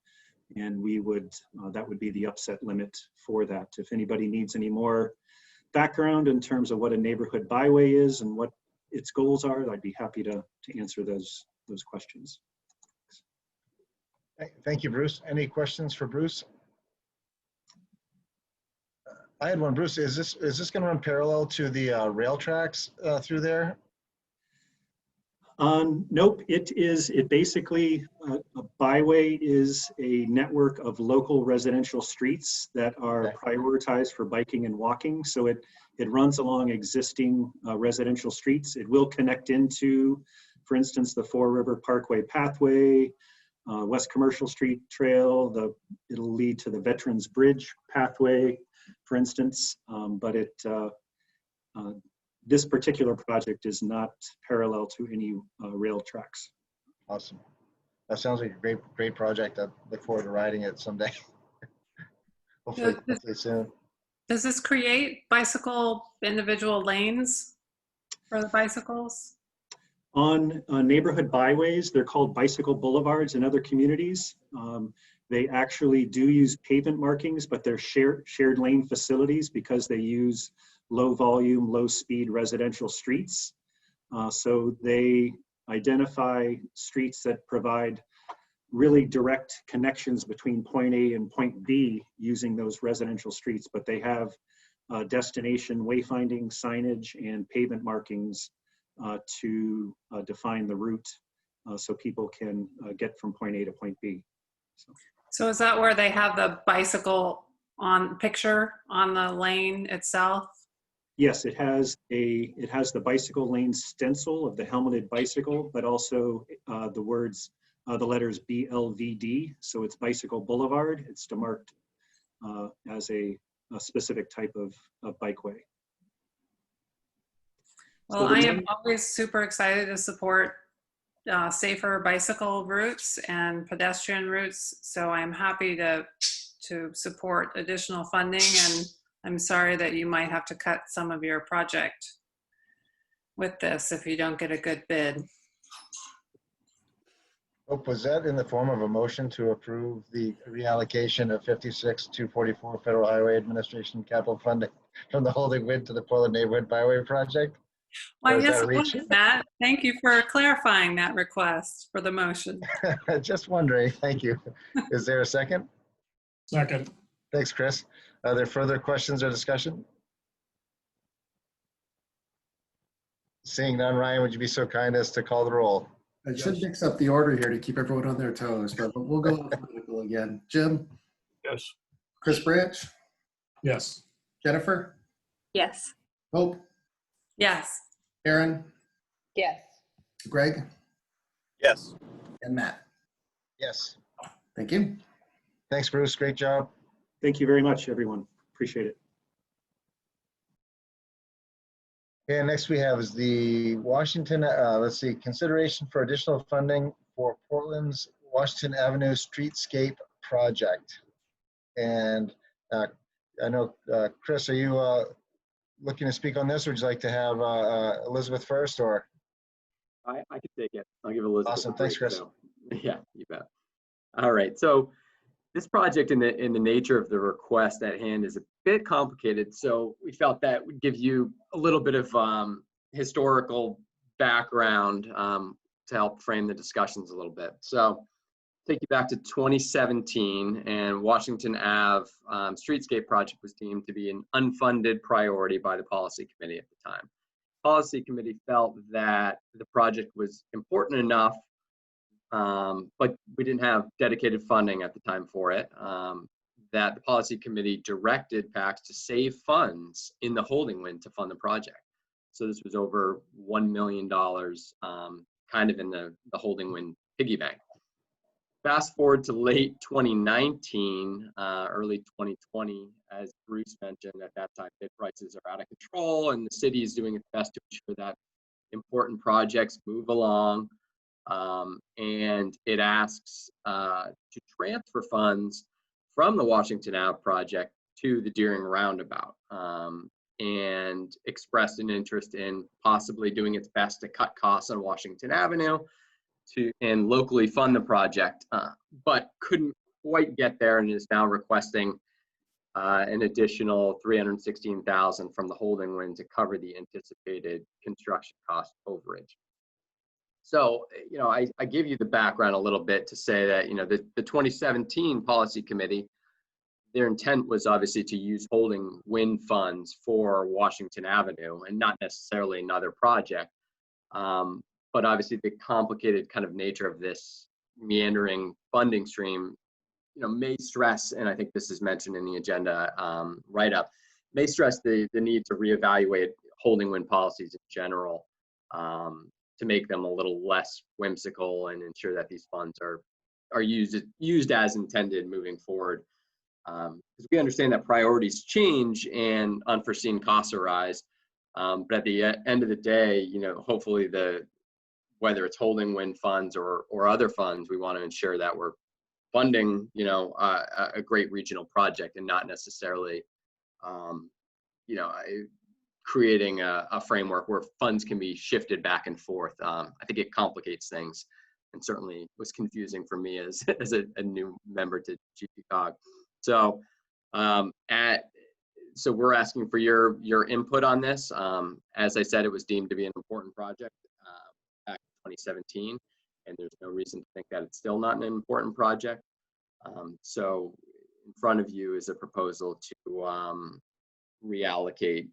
and we would, that would be the upset limit for that. If anybody needs any more background in terms of what a neighborhood byway is and what its goals are, I'd be happy to answer those questions. Thank you, Bruce. Any questions for Bruce? I had one, Bruce. Is this going to run parallel to the rail tracks through there? Nope. It basically, a byway is a network of local residential streets that are prioritized for biking and walking. So it runs along existing residential streets. It will connect into, for instance, the Four River Parkway pathway, West Commercial Street Trail. It'll lead to the Veterans Bridge pathway, for instance, but this particular project is not parallel to any rail tracks. Awesome. That sounds like a great project. I look forward to riding it someday. hopefully soon. Does this create individual lanes for the bicycles? On neighborhood byways, they're called bicycle boulevards in other communities. They actually do use pavement markings, but they're shared lane facilities because they use low volume, low speed residential streets. So they identify streets that provide really direct connections between point A and point B using those residential streets, but they have destination wayfinding signage and pavement markings to define the route so people can get from point A to point B. So is that where they have the bicycle picture on the lane itself? Yes, it has the bicycle lane stencil of the helmeted bicycle, but also the letters BLVD. So it's Bicycle Boulevard. It's demarked as a specific type of bikeway. Well, I am always super excited to support safer bicycle routes and pedestrian routes. So I'm happy to support additional funding, and I'm sorry that you might have to cut some of your project with this if you don't get a good bid. Hope, was that in the form of a motion to approve the reallocation of 56,244 Federal Highway Administration capital funding from the holding bid to the Portland Neighborhood Byway Project? Well, yes, it was, Matt. Thank you for clarifying that request for the motion. Just wondering. Thank you. Is there a second? Second. Thanks, Chris. Are there further questions or discussion? Seeing none, Ryan, would you be so kind as to call the roll? I should mix up the order here to keep everyone on their toes, but we'll go alphabetical again. Jim, Yes. Chris Branch, Yes. Jennifer, Yes. Hope, Yes. Aaron, Yes. Greg, Yes. and Matt. Yes. Thank you. Thanks, Bruce. Great job. Thank you very much, everyone. Appreciate it. And next we have is the Washington, let's see, consideration for additional funding for Portland's Washington Avenue Streetscape Project. And I know, Chris, are you looking to speak on this, or would you like to have Elizabeth first, or? I can take it. I'll give Elizabeth. Awesome. a Thanks, break, Chris. so. Yeah, you bet. All right. So this project, in the nature of the request at hand, is a bit complicated. So we felt that would give you a little bit of historical background to help frame the discussions a little bit. So take you back to 2017, and Washington Ave Streetscape project was deemed to be an unfunded priority by the policy committee at the time. Policy committee felt that the project was important enough, but we didn't have dedicated funding at the time for it, that the policy committee directed PACTS to save funds in the holding wind to fund the project. So this was over $1 million kind of in the holding wind piggy bank. Fast forward to late 2019, early 2020, as Bruce mentioned, at that time, bid prices are out of control and the city is doing its best to ensure that important projects move along. And it asks to transfer funds from the Washington Ave project to the Deering Roundabout, and expressed an interest in possibly doing its best to cut costs on Washington Avenue and locally fund the project, but couldn't quite get there, and is now requesting an additional $316,000 from the holding wind to cover the anticipated construction cost overage. So, I give you the background a little bit to say that, the 2017 policy committee, their intent was obviously to use holding wind funds for Washington Avenue and not necessarily another project. But obviously the complicated kind of nature of this meandering funding stream, may stress, and I think this is mentioned in the agenda write-up, may stress the need to reevaluate holding wind policies in general, to make them a little less whimsical and ensure that these funds are used as intended moving forward. Because we understand that priorities change and unforeseen costs arise, but at the end of the day, hopefully whether it's holding wind funds or other funds, we want to ensure that we're funding, a great regional project and not necessarily, creating a framework where funds can be shifted back and forth. I think it complicates things, and certainly was confusing for me as a new member to GPCOG. So so we're asking for your input on this. As I said, it was deemed to be an important project back in 2017, and there's no reason to think that it's still not an important project. So in front of you is a proposal to reallocate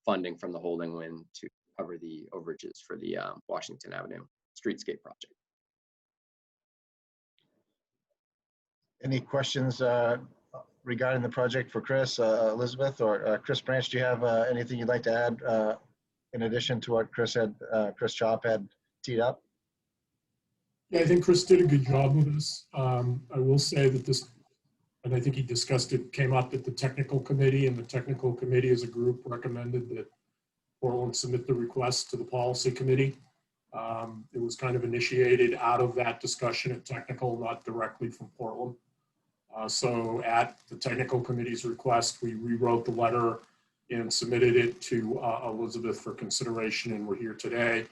funding from the holding wind to cover the overages for the Washington Avenue Streetscape project. Any questions regarding the project for Chris, Elizabeth, or Chris Branch? Do you have anything you'd like to add in addition to what Chris Chop had teed up? Yeah, I think Chris did a good job with this. I will say that this, and I think he discussed it, came up at the technical committee, and the technical committee as a group recommended that Portland submit the request to the policy committee. It was kind of initiated out of that discussion at technical, not directly from Portland. So at the technical committee's request, we rewrote the letter and submitted it to Elizabeth for consideration, and we're here today.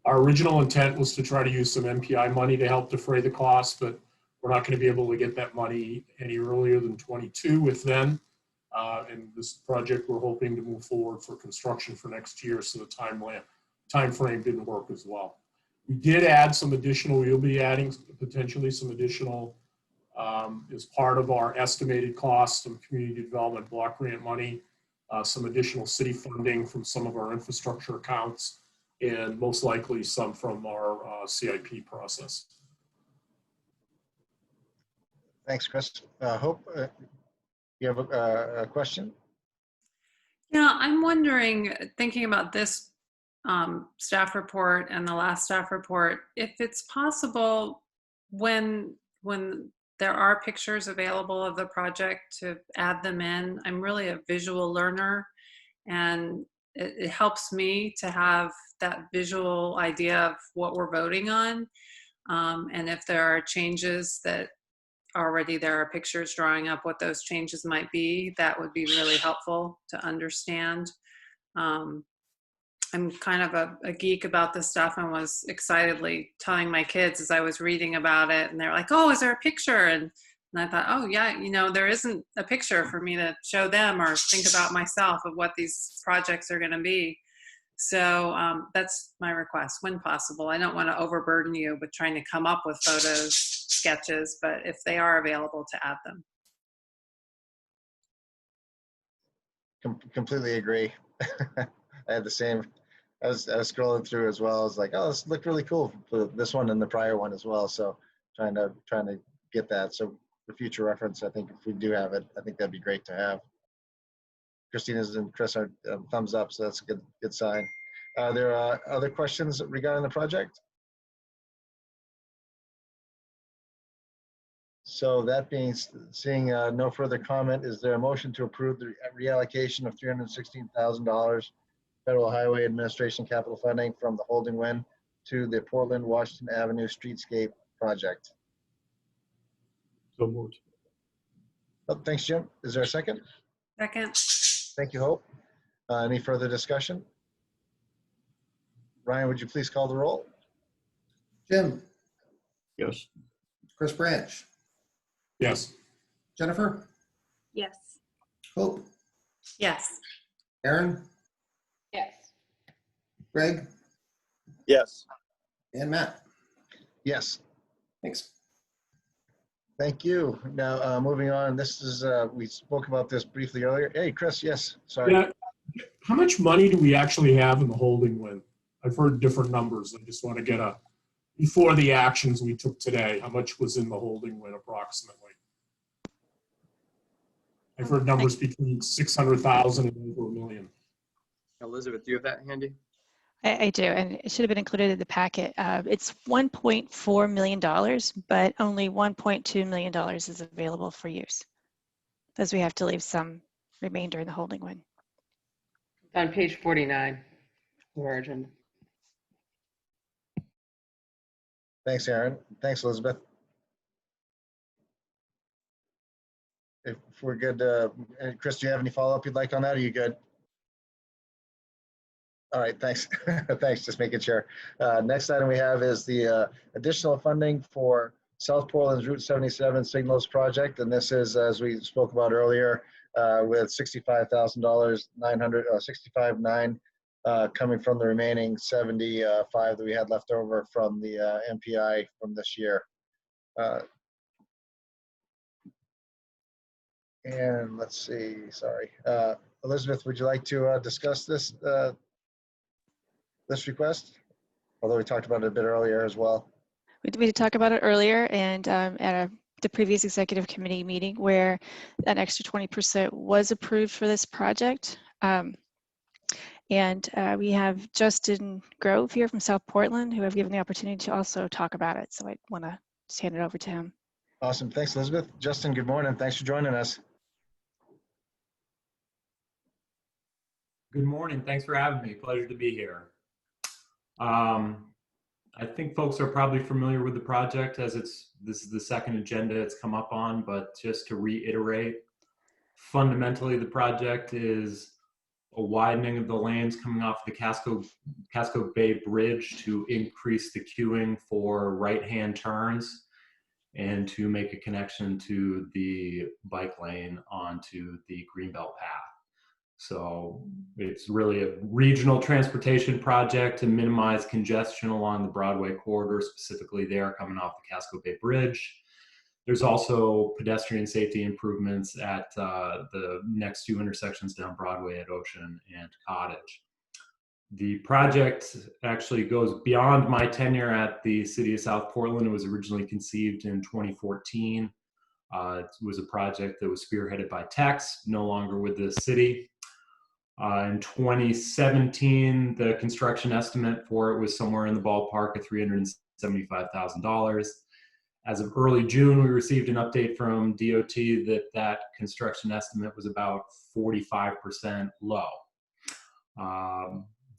Our original intent was to try to use some MPI money to help defray the costs, but we're not going to be able to get that money any earlier than 22 if then. And this project, we're hoping to move forward for construction for next year, so the time frame didn't work as well. We did add some additional, we'll be adding potentially some additional as part of our estimated costs, some community development block grant money, some additional city funding from some of our infrastructure accounts, and most likely some from our CIP process. Thanks, Chris. Hope, you have a question? Yeah, I'm wondering, thinking about this staff report and the last staff report, if it's possible when there are pictures available of the project to add them in. I'm really a visual learner, and it helps me to have that visual idea of what we're voting on. And if there are changes that already there are pictures drawing up what those changes might be, that would be really helpful to understand. I'm kind of a geek about this stuff and was excitedly telling my kids as I was reading about it, and they're like, oh, is there a picture? And I thought, oh yeah, you know, there isn't a picture for me to show them or think about myself of what these projects are going to be. So that's my request when possible. I don't want to overburden you with trying to come up with photos, sketches, but if they are available, to add them. Completely agree. I had the same. I was scrolling through as well. I was like, oh, this looked really cool for this one and the prior one as well. So trying to get that. So for future reference, I think if we do have it, I think that'd be great to have. Christina's and Chris are thumbs up, so that's a good sign. There are other questions regarding the project? So that being, seeing no further comment, is there a motion to approve the reallocation of $316,000 Federal Highway Administration capital funding from the holding wind to the Portland Washington Avenue Streetscape project? So moved. Oh, thanks, Jim. Is there a second? Second. Thank you, Hope. Any further discussion? Ryan, would you please call the roll? Jim, Yes. Chris Branch, Yes. Jennifer, Yes. Hope, Yes. Aaron, Yes. Greg, Yes. and Matt. Yes. Thanks. Thank you. Now, moving on, this is, we spoke about this briefly earlier. Hey, Chris, yes, sorry. Yeah. How much money do we actually have in the holding wind? I've heard different numbers. I just want to get before the actions we took today, how much was in the holding wind approximately? I've heard numbers between 600,000 and over $1 million. Elizabeth, do you have that handy? I do, and it should have been included in the packet. It's $1.4 million, but only $1.2 million is available for use, as we have to leave some remainder in the holding wind. It's on page 49 of our agenda. Thanks, Aaron. Thanks, Elizabeth. If we're good, Chris, do you have any follow-up you'd like on that? Are you good? All right, thanks. Thanks, just making sure. Next item we have is the additional funding for South Portland's Route 77 Signals project. And this is, as we spoke about earlier, with $65,000, $65,900 coming from the remaining 75 that we had left over from the MPI from this year. And let's see, sorry. Elizabeth, would you like to discuss this this request? Although we talked about it a bit earlier as well. We did talk about it earlier, and at the previous executive committee meeting where an extra 20% was approved for this project. And we have Justin Grove here from South Portland who have given the opportunity to also talk about it. So I want to just hand it over to him. Awesome. Thanks, Elizabeth. Justin, good morning. Thanks for joining us. Good morning. Thanks for having me. Pleasure to be here. I think folks are probably familiar with the project as this is the second agenda it's come up on, but just to reiterate, fundamentally the project is a widening of the lanes coming off the Casco Bay Bridge to increase the queuing for right-hand turns and to make a connection to the bike lane onto the Greenbelt Path. So it's really a regional transportation project to minimize congestion along the Broadway corridor, specifically there coming off the Casco Bay Bridge. There's also pedestrian safety improvements at the next two intersections down Broadway at Ocean and Cottage. The project actually goes beyond my tenure at the city of South Portland. It was originally conceived in 2014. It was a project that was spearheaded by PACTS, no longer with the city. In 2017, the construction estimate for it was somewhere in the ballpark of $375,000. As of early June, we received an update from DOT that construction estimate was about 45% low.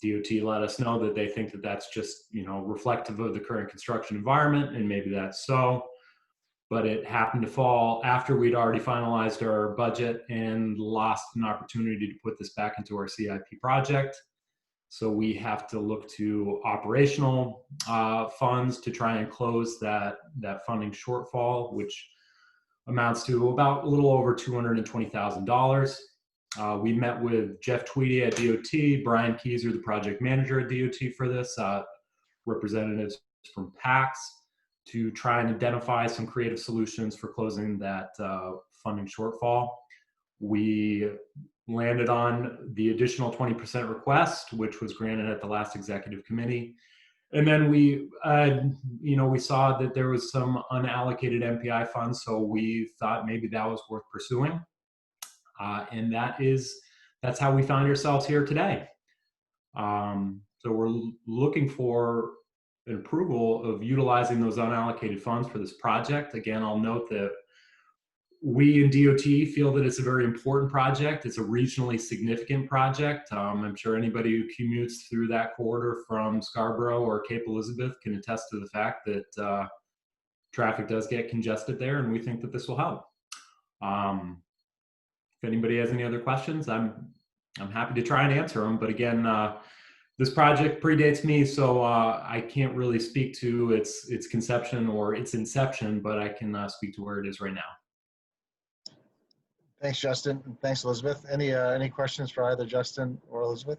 DOT let us know that they think that that's just, reflective of the current construction environment, and maybe that's so. But it happened to fall after we'd already finalized our budget and lost an opportunity to put this back into our CIP project. So we have to look to operational funds to try and close that funding shortfall, which amounts to about a little over $220,000. We met with Jeff Tweedy at DOT, Brian Keyser, the project manager at DOT for this, representatives from PACTS, to try and identify some creative solutions for closing that funding shortfall. We landed on the additional 20% request, which was granted at the last executive committee. And then we saw that there was some unallocated MPI funds, so we thought maybe that was worth pursuing. And that's how we find ourselves here today. So we're looking for an approval of utilizing those unallocated funds for this project. Again, I'll note that we in DOT feel that it's a very important project. It's a regionally significant project. I'm sure anybody who commutes through that corridor from Scarborough or Cape Elizabeth can attest to the fact that traffic does get congested there, and we think that this will help. If anybody has any other questions, I'm happy to try and answer them. But again, this project predates me, so I can't really speak to its conception or its inception, but I can speak to where it is right now. Thanks, Justin. Thanks, Elizabeth. Any questions for either Justin or Elizabeth?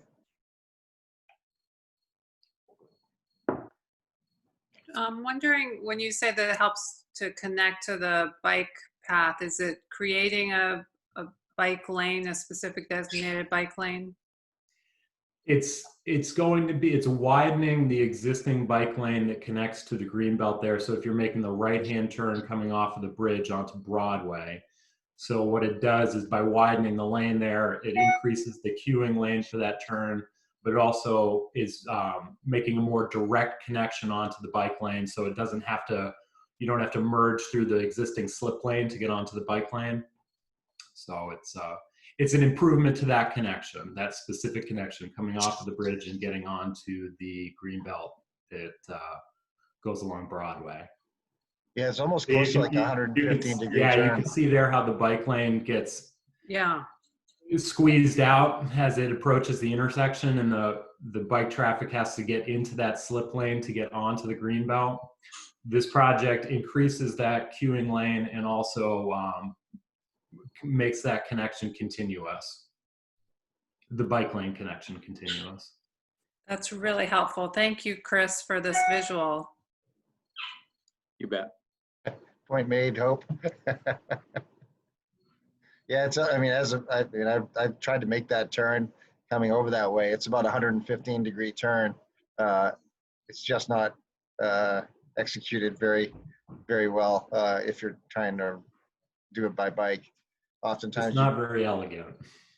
I'm wondering, when you say that it helps to connect to the bike path, is it creating a bike lane, a specific designated bike lane? It's widening the existing bike lane that connects to the green belt there. So if you're making the right-hand turn coming off of the bridge onto Broadway, so what it does is by widening the lane there, it increases the queuing lane for that turn, but it also is making a more direct connection onto the bike lane. So it doesn't have to, you don't have to merge through the existing slip lane to get onto the bike lane. So it's an improvement to that connection, that specific connection coming off of the bridge and getting onto the green belt that goes along Broadway. Yeah, it's almost close to like 115 degree Yeah, turn. you can see there how the bike lane gets squeezed out as it approaches the intersection, and the bike traffic has to get into that slip lane to get onto the green belt. This project increases that queuing lane and also makes that connection continuous, the bike lane connection continuous. That's really helpful. Thank you, Chris, for this visual. You bet. Point made, Hope. Yeah, I've tried to make that turn coming over that way. It's about 115 degree turn. It's just not executed very, very well if you're trying to do it by bike. Oftentimes, it's not very elegant.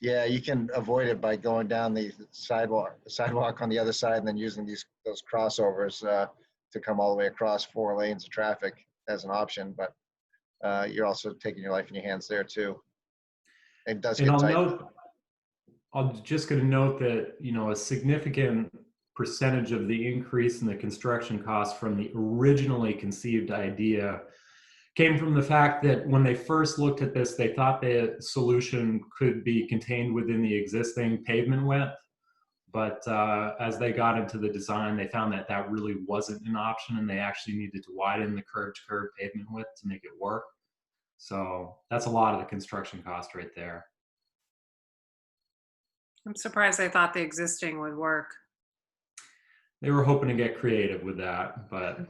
Yeah, you can avoid it by going down the sidewalk on the other side, and then using those crossovers to come all the way across 4 lanes of traffic as an option. But you're also taking your life in your hands there too. It does get tight. I'm just going to note that, a significant percentage of the increase in the construction costs from the originally conceived idea came from the fact that when they first looked at this, they thought the solution could be contained within the existing pavement width. But as they got into the design, they found that that really wasn't an option, and they actually needed to widen the curb-to-curb pavement width to make it work. So that's a lot of the construction cost right there. I'm surprised they thought the existing would work. They were hoping to get creative with that, but.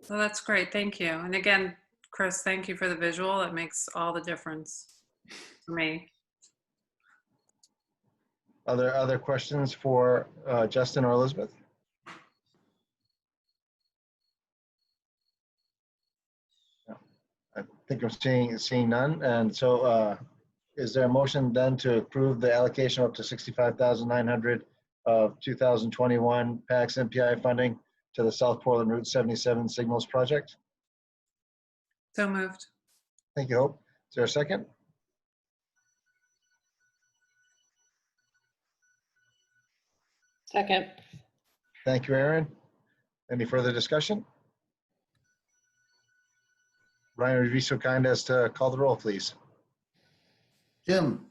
Well, that's great. Thank you. And again, Chris, thank you for the visual. It makes all the difference for me. Other questions for Justin or Elizabeth? No. I think I'm seeing none. And so is there a motion then to approve the allocation of up to $65,900 of 2021 PACTS MPI funding to the South Portland Route 77 Signals Project? So moved. Thank you, Hope. Is there a second? Second. Thank you, Aaron. Any further discussion? Ryan, would you be so kind as to call the roll, please? Jim,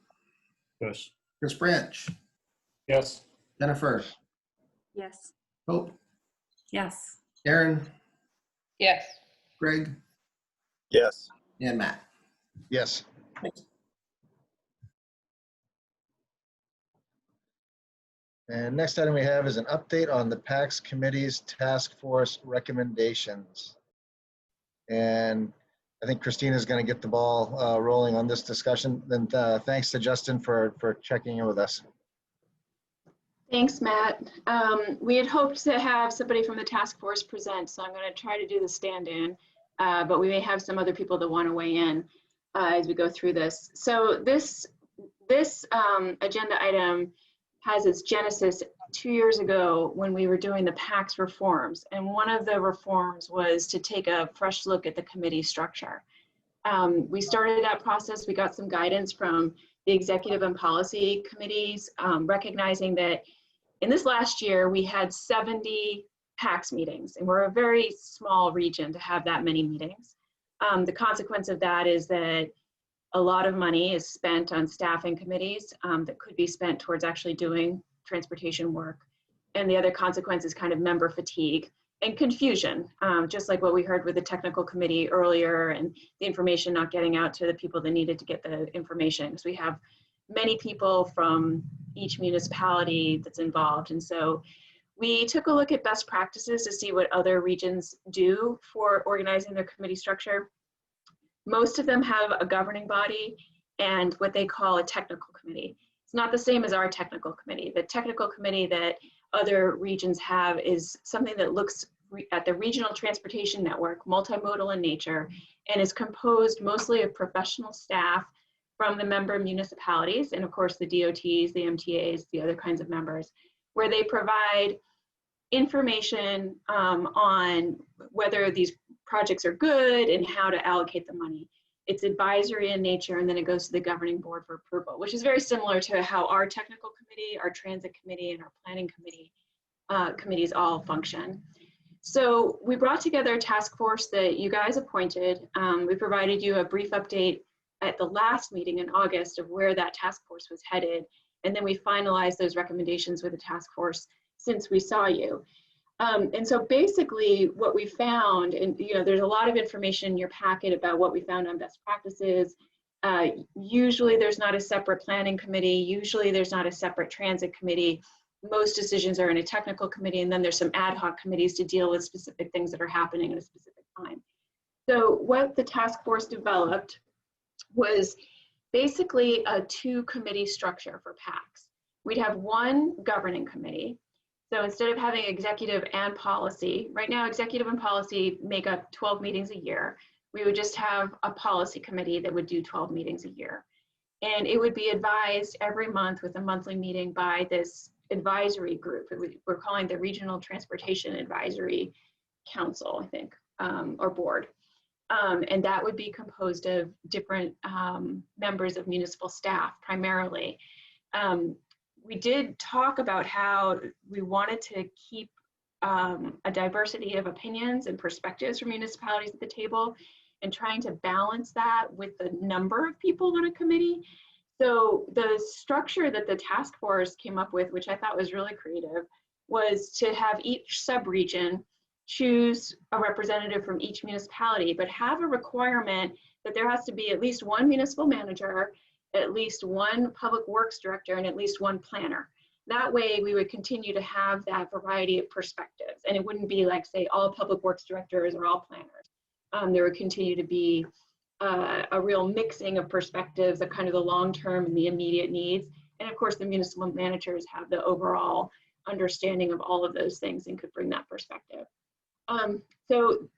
Yes. Chris Branch, Yes. Jennifer, Yes. Hope, Yes. Aaron, Yes. Greg, Yes. and Matt. Yes. And next item we have is an update on the PACTS Committee's task force recommendations. And I think Christina is going to get the ball rolling on this discussion. Then thanks to Justin for checking in with us. Thanks, Matt. We had hoped to have somebody from the task force present, so I'm going to try to do the stand-in, but we may have some other people that want to weigh in as we go through this. So this agenda item has its genesis 2 years ago when we were doing the PACTS reforms. And one of the reforms was to take a fresh look at the committee structure. We started that process. We got some guidance from the executive and policy committees, recognizing that in this last year, we had 70 PACTS meetings, and we're a very small region to have that many meetings. The consequence of that is that a lot of money is spent on staffing committees that could be spent towards actually doing transportation work. And the other consequence is kind of member fatigue and confusion, just like what we heard with the technical committee earlier and the information not getting out to the people that needed to get the information. Because we have many people from each municipality that's involved. And so we took a look at best practices to see what other regions do for organizing their committee structure. Most of them have a governing body and what they call a technical committee. It's not the same as our technical committee. The technical committee that other regions have is something that looks at the regional transportation network, multimodal in nature, and is composed mostly of professional staff from the member municipalities, and of course the DOTs, the MTAs, the other kinds of members, where they provide information on whether these projects are good and how to allocate the money. It's advisory in nature, and then it goes to the governing board for approval, which is very similar to how our technical committee, our transit committee, and our planning committee committees all function. So we brought together a task force that you guys appointed. We provided you a brief update at the last meeting in August of where that task force was headed, and then we finalized those recommendations with the task force since we saw you. And so basically what we found, and there's a lot of information in your packet about what we found on best practices. Usually there's not a separate planning committee. Usually there's not a separate transit committee. Most decisions are in a technical committee, and then there's some ad hoc committees to deal with specific things that are happening at a specific time. So what the task force developed was basically a 2-committee structure for PACTS. We'd have one governing committee. So instead of having executive and policy, right now executive and policy make up 12 meetings a year. We would just have a policy committee that would do 12 meetings a year. And it would be advised every month with a monthly meeting by this advisory group. We're calling the Regional Transportation Advisory Council, I think, or board. And that would be composed of different members of municipal staff primarily. We did talk about how we wanted to keep a diversity of opinions and perspectives from municipalities at the table, and trying to balance that with the number of people on a committee. So the structure that the task force came up with, which I thought was really creative, was to have each sub-region choose a representative from each municipality, but have a requirement that there has to be at least one municipal manager, at least one public works director, and at least one planner. That way we would continue to have that variety of perspectives, and it wouldn't be like, say, all public works directors or all planners. There would continue to be a real mixing of perspectives of kind of the long-term and the immediate needs, And of course, the municipal managers have the overall understanding of all of those things and could bring that perspective. So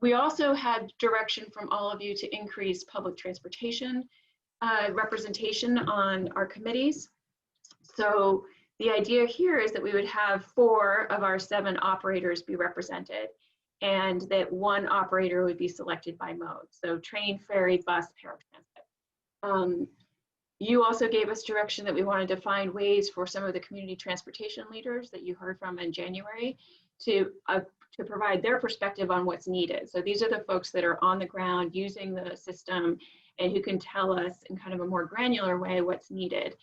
we also had direction from all of you to increase public transportation representation on our committees. So the idea here is that we would have 4 of our 7 operators be represented, and that 1 operator would be selected by mode. So train, ferry, bus, paratransit. You also gave us direction that we wanted to find ways for some of the community transportation leaders that you heard from in January to provide their perspective on what's needed. So these are the folks that are on the ground using the system and who can tell us in kind of a more granular way what's needed.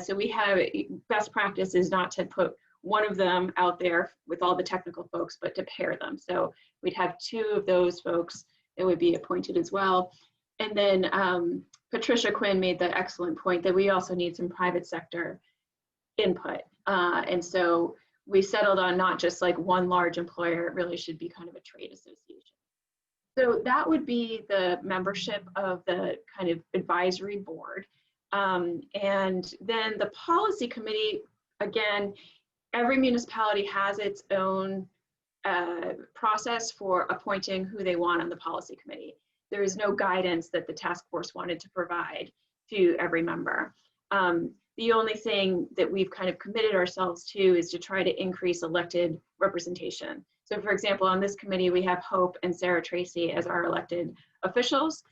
So we have best practice is not to put one of them out there with all the technical folks, but to pair them. So we'd have 2 of those folks that would be appointed as well. And then Patricia Quinn made the excellent point that we also need some private sector input. And so we settled on not just like one large employer, it really should be kind of a trade association. So that would be the membership of the kind of advisory board. And then the policy committee, again, every municipality has its own process for appointing who they want on the policy committee. There is no guidance that the task force wanted to provide to every member. The only thing that we've kind of committed ourselves to is to try to increase elected representation. So for example, on this committee, we have Hope and Sarah Tracy as our elected officials.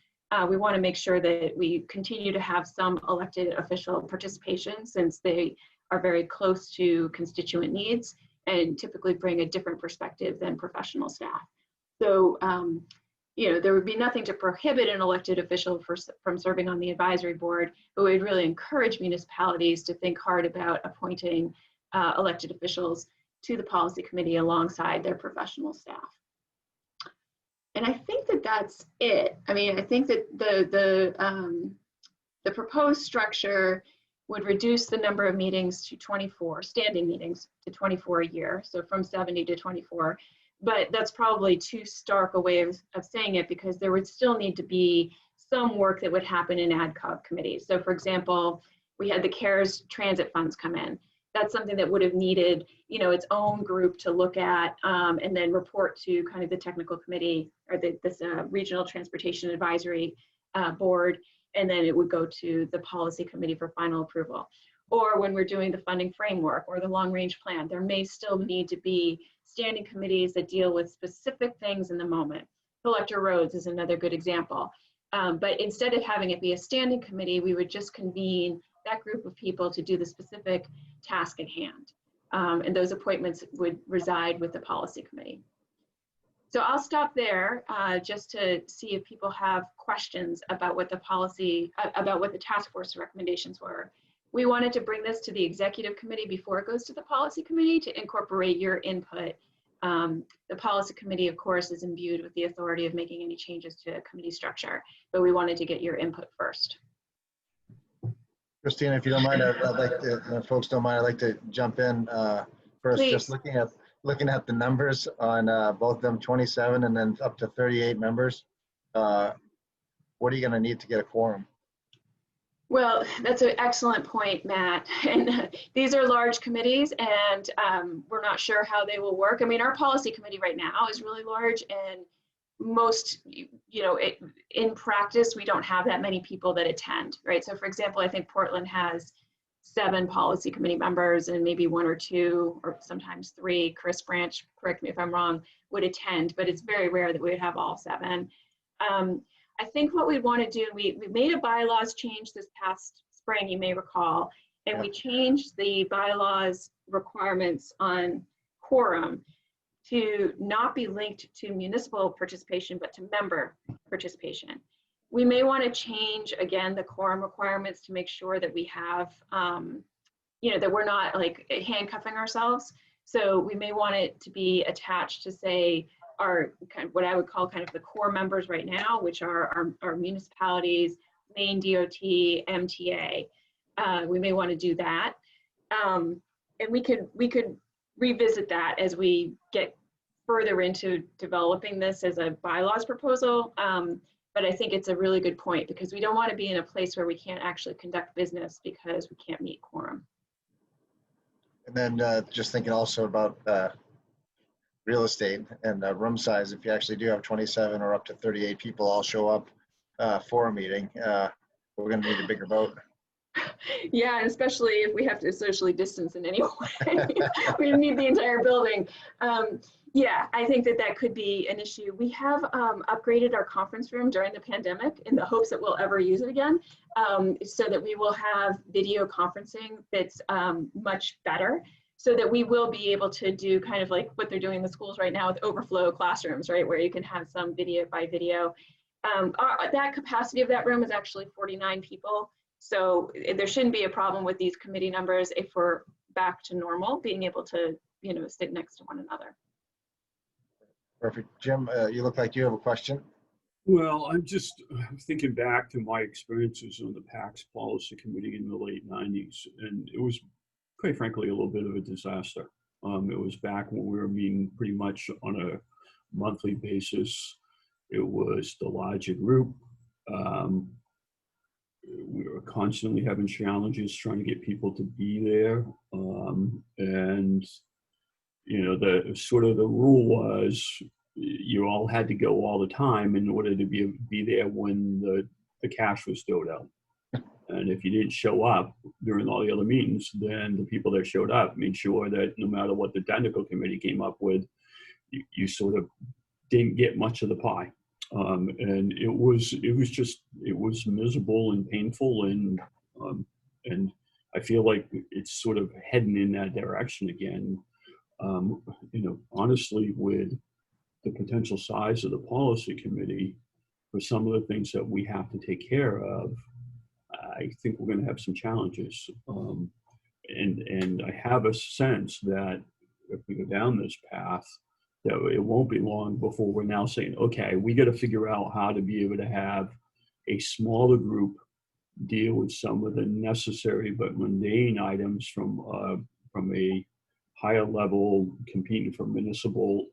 We want to make sure that we continue to have some elected official participation, since they are very close to constituent needs and typically bring a different perspective than professional staff. So, you know, there would be nothing to prohibit an elected official from serving on the advisory board, but we'd really encourage municipalities to think hard about appointing elected officials to the policy committee alongside their professional staff. And I think that that's it. I mean, I think that the proposed structure would reduce the number of meetings to 24, standing meetings to 24 a year, so from 70 to 24. But that's probably too stark a way of saying it, because there would still need to be some work that would happen in ad hoc committees. So for example, we had the CARES transit funds come in. That's something that would have needed, you know, its own group to look at and then report to kind of the technical committee or this regional transportation advisory board, and then it would go to the policy committee for final approval. Or when we're doing the funding framework or the long range plan, there may still need to be standing committees that deal with specific things in the moment. Collector roads is another good example. But instead of having it be a standing committee, we would just convene that group of people to do the specific task at hand. And those appointments would reside with the policy committee. So I'll stop there just to see if people have questions about what the policy, about what the task force recommendations were. We wanted to bring this to the executive committee before it goes to the policy committee to incorporate your input. The policy committee, of course, is imbued with the authority of making any changes to committee structure, but we wanted to get your input first. Christina, if you don't mind, I'd like to, if folks don't mind, I'd like to jump in first. Please. Just looking at the numbers on both of them, 27 and then up to 38 members. What are you going to need to get a quorum? Well, that's an excellent point, Matt. And these are large committees, and we're not sure how they will work. I mean, our policy committee right now is really large, and most, you know, in practice, we don't have that many people that attend, right? So for example, I think Portland has 7 policy committee members, and maybe 1 or 2, or sometimes 3, Chris Branch, correct me if I'm wrong, would attend, but it's very rare that we would have all 7. I think what we want to do, we made a bylaws change this past spring, you may recall, and we changed the bylaws requirements on quorum to not be linked to municipal participation, but to member participation. We may want to change, again, the quorum requirements to make sure that we have, you know, that we're not like handcuffing ourselves. So we may want it to be attached to, say, our kind of what I would call kind of the core members right now, which are our municipalities, Maine DOT, MTA. We may want to do that. And we could revisit that as we get further into developing this as a bylaws proposal. But But I think it's a really good point because we don't want to be in a place where we can't actually conduct business because we can't meet quorum. And then just thinking also about real estate and room size. If you actually do have 27 or up to 38 people all show up for a meeting, we're going to need a bigger boat. Yeah, especially if we have to socially distance in any way. We need the entire building. Yeah, I think that could be an issue. We have upgraded our conference room during the pandemic in the hopes that we'll ever use it again, so that we will have video conferencing that's much better, so that we will be able to do kind of like what they're doing in the schools right now with overflow classrooms, right, where you can have some video by video. That capacity of that room is actually 49 people. So there shouldn't be a problem with these committee numbers if we're back to normal, being able to, you know, sit next to one another. Perfect. Jim, you look like you have a question. Well, I'm just thinking back to my experiences on the PACTS Policy Committee in the late 90s, and it was, quite frankly, a little bit of a disaster. It was back when we were meeting pretty much on a monthly basis. It was the larger group. We were constantly having challenges trying to get people to be there. And, you know, the sort of the rule was you all had to go all the time in order to be there when the cash was doled out. And if you didn't show up during all the other meetings, then the people that showed up made sure that no matter what the technical committee came up with, you sort of didn't get much of the pie. And it was miserable and painful, and I feel like it's sort of heading in that direction again. You know, honestly, with the potential size of the policy committee, for some of the things that we have to take care of, I think we're going to have some challenges. And I have a sense that if we go down this path, that it won't be long before we're now saying, okay, we got to figure out how to be able to have a smaller group deal with some of the necessary but mundane items from a higher level competing for municipal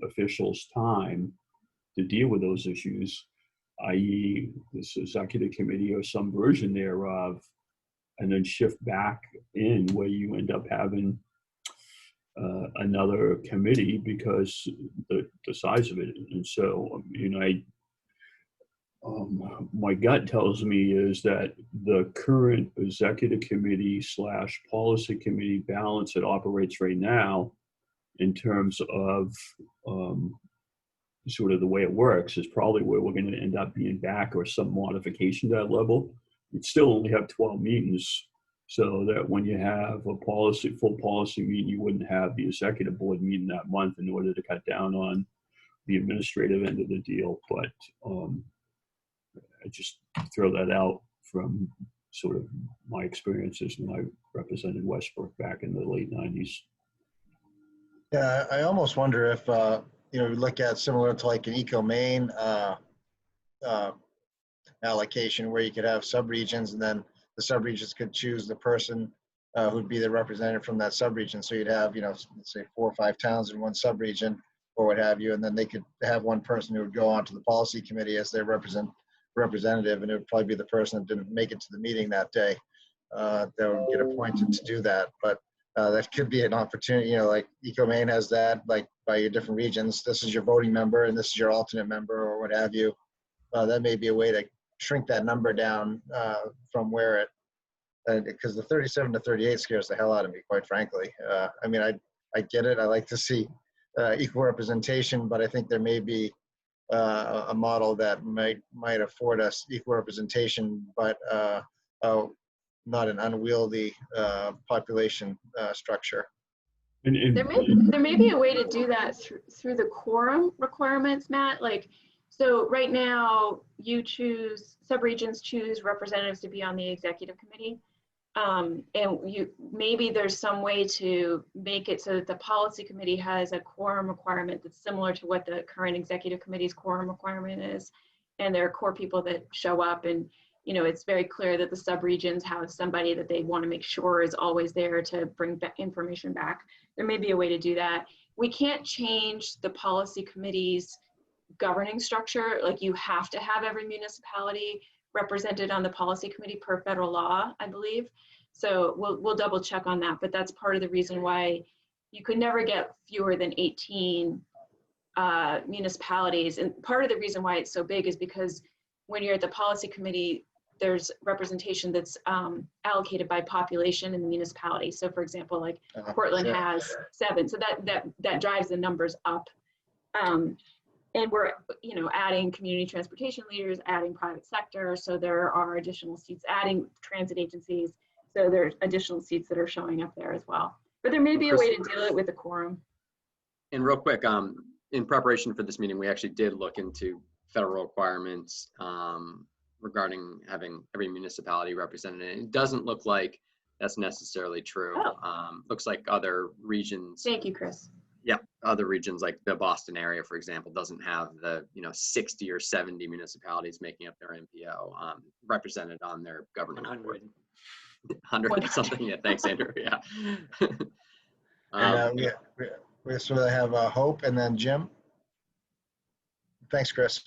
officials' time to deal with those issues, i.e. this executive committee or some version thereof, and then shift back in where you end up having another committee because the size of it. And so, you know, my gut tells me is that the current executive committee / policy committee balance that operates right now in terms of sort of the way it works is probably where we're going to end up being back, or some modification to that level. You'd still only have 12 meetings, so that when you have a full policy meeting, you wouldn't have the executive board meeting that month in order to cut down on the administrative end of the deal. But I just throw that out from sort of my experiences when I represented Westbrook back in the late 90s. Yeah, I almost wonder if, you know, we look at similar to like an Eco-Maine allocation where you could have subregions, and then the subregions could choose the person who'd be the representative from that subregion. So you'd have, you know, let's say 4 or 5 towns in one subregion or what have you, and then they could have one person who would go on to the policy committee as their representative, and it would probably be the person that didn't make it to the meeting that day that would get appointed to do that. But that could be an opportunity, you know, like Eco-Maine has that, like by your different regions, this is your voting member and this is your alternate member or what have you. That may be a way to shrink that number down from where it, because the 37 to 38 scares the hell out of me, quite frankly. I mean, I get it. I like to see equal representation, but I think there may be a model that might afford us equal representation, but not an unwieldy population structure. There may be a way to do that through the quorum requirements, Matt. Like, so right now subregions choose representatives to be on the executive committee. And maybe there's some way to make it so that the policy committee has a quorum requirement that's similar to what the current executive committee's quorum requirement is. And there are core people that show up, and, you know, it's very clear that the subregions have somebody that they want to make sure is always there to bring information back. There may be a way to do that. We can't change the policy committee's governing structure. Like you have to have every municipality represented on the policy committee per federal law, I believe. So we'll double check on that, but that's part of the reason why you could never get fewer than 18 municipalities. And part of the reason why it's so big is because when you're at the policy committee, there's representation that's allocated by population in the municipality. So for example, like Portland Sure. has 7, so that drives the numbers up. And we're, you know, adding community transportation leaders, adding private sector. So there are additional seats, adding transit agencies. So there's additional seats that are showing up there as well. But there may be a way to deal it with a quorum. And real quick, in preparation for this meeting, we actually did look into federal requirements regarding having every municipality represented. And it doesn't look like that's necessarily true. Oh. Looks like other regions. Thank you, Chris. Yeah, other regions like the Boston area, for example, doesn't have the 60 or 70 municipalities making up their MPO represented on their governing board. 100 something. Yeah, thanks, Andrew. Yeah. And we sort of have Hope and then Jim. Thanks, Chris.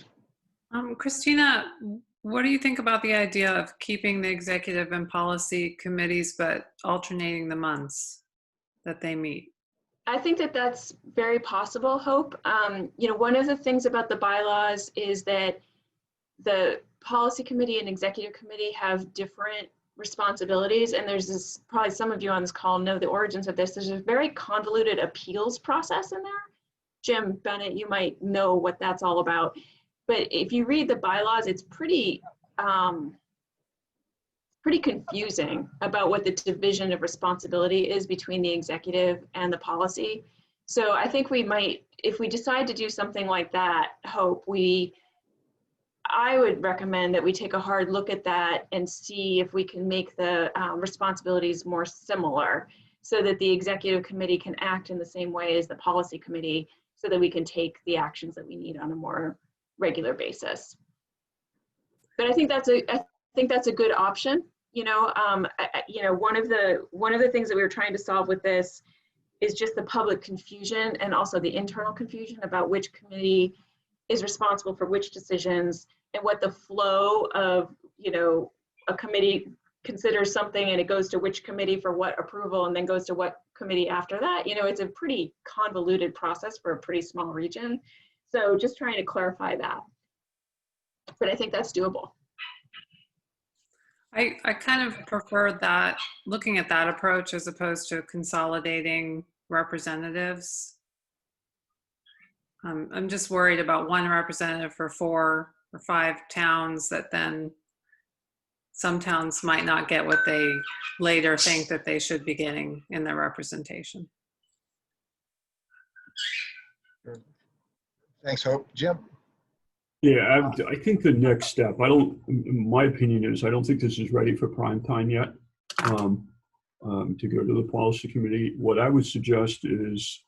Christina, what do you think about the idea of keeping the executive and policy committees, but alternating the months that they meet? I think that that's very possible, Hope. You know, one of the things about the bylaws is that the policy committee and executive committee have different responsibilities. And there's this, probably some of you on this call know the origins of this. There's a very convoluted appeals process in there. Jim Bennett, you might know what that's all about. But if you read the bylaws, it's pretty confusing about what the division of responsibility is between the executive and the policy. So I think we might, if we decide to do something like that, Hope, I would recommend that we take a hard look at that and see if we can make the responsibilities more similar so that the executive committee can act in the same way as the policy committee so that we can take the actions that we need on a more regular basis. But I think that's a good option. You know, one of the things that we were trying to solve with this is just the public confusion and also the internal confusion about which committee is responsible for which decisions and what the flow of, you know, a committee considers something and it goes to which committee for what approval and then goes to what committee after that. You know, it's a pretty convoluted process for a pretty small region. So just trying to clarify that. But I think that's doable. I kind of prefer that, looking at that approach as opposed to consolidating representatives. I'm just worried about one representative for 4 or 5 towns that then some towns might not get what they later think that they should be getting in their representation. Thanks, Hope. Jim? Yeah, I think the next step, my opinion is, I don't think this is ready for prime time yet to go to the policy committee. What I would suggest is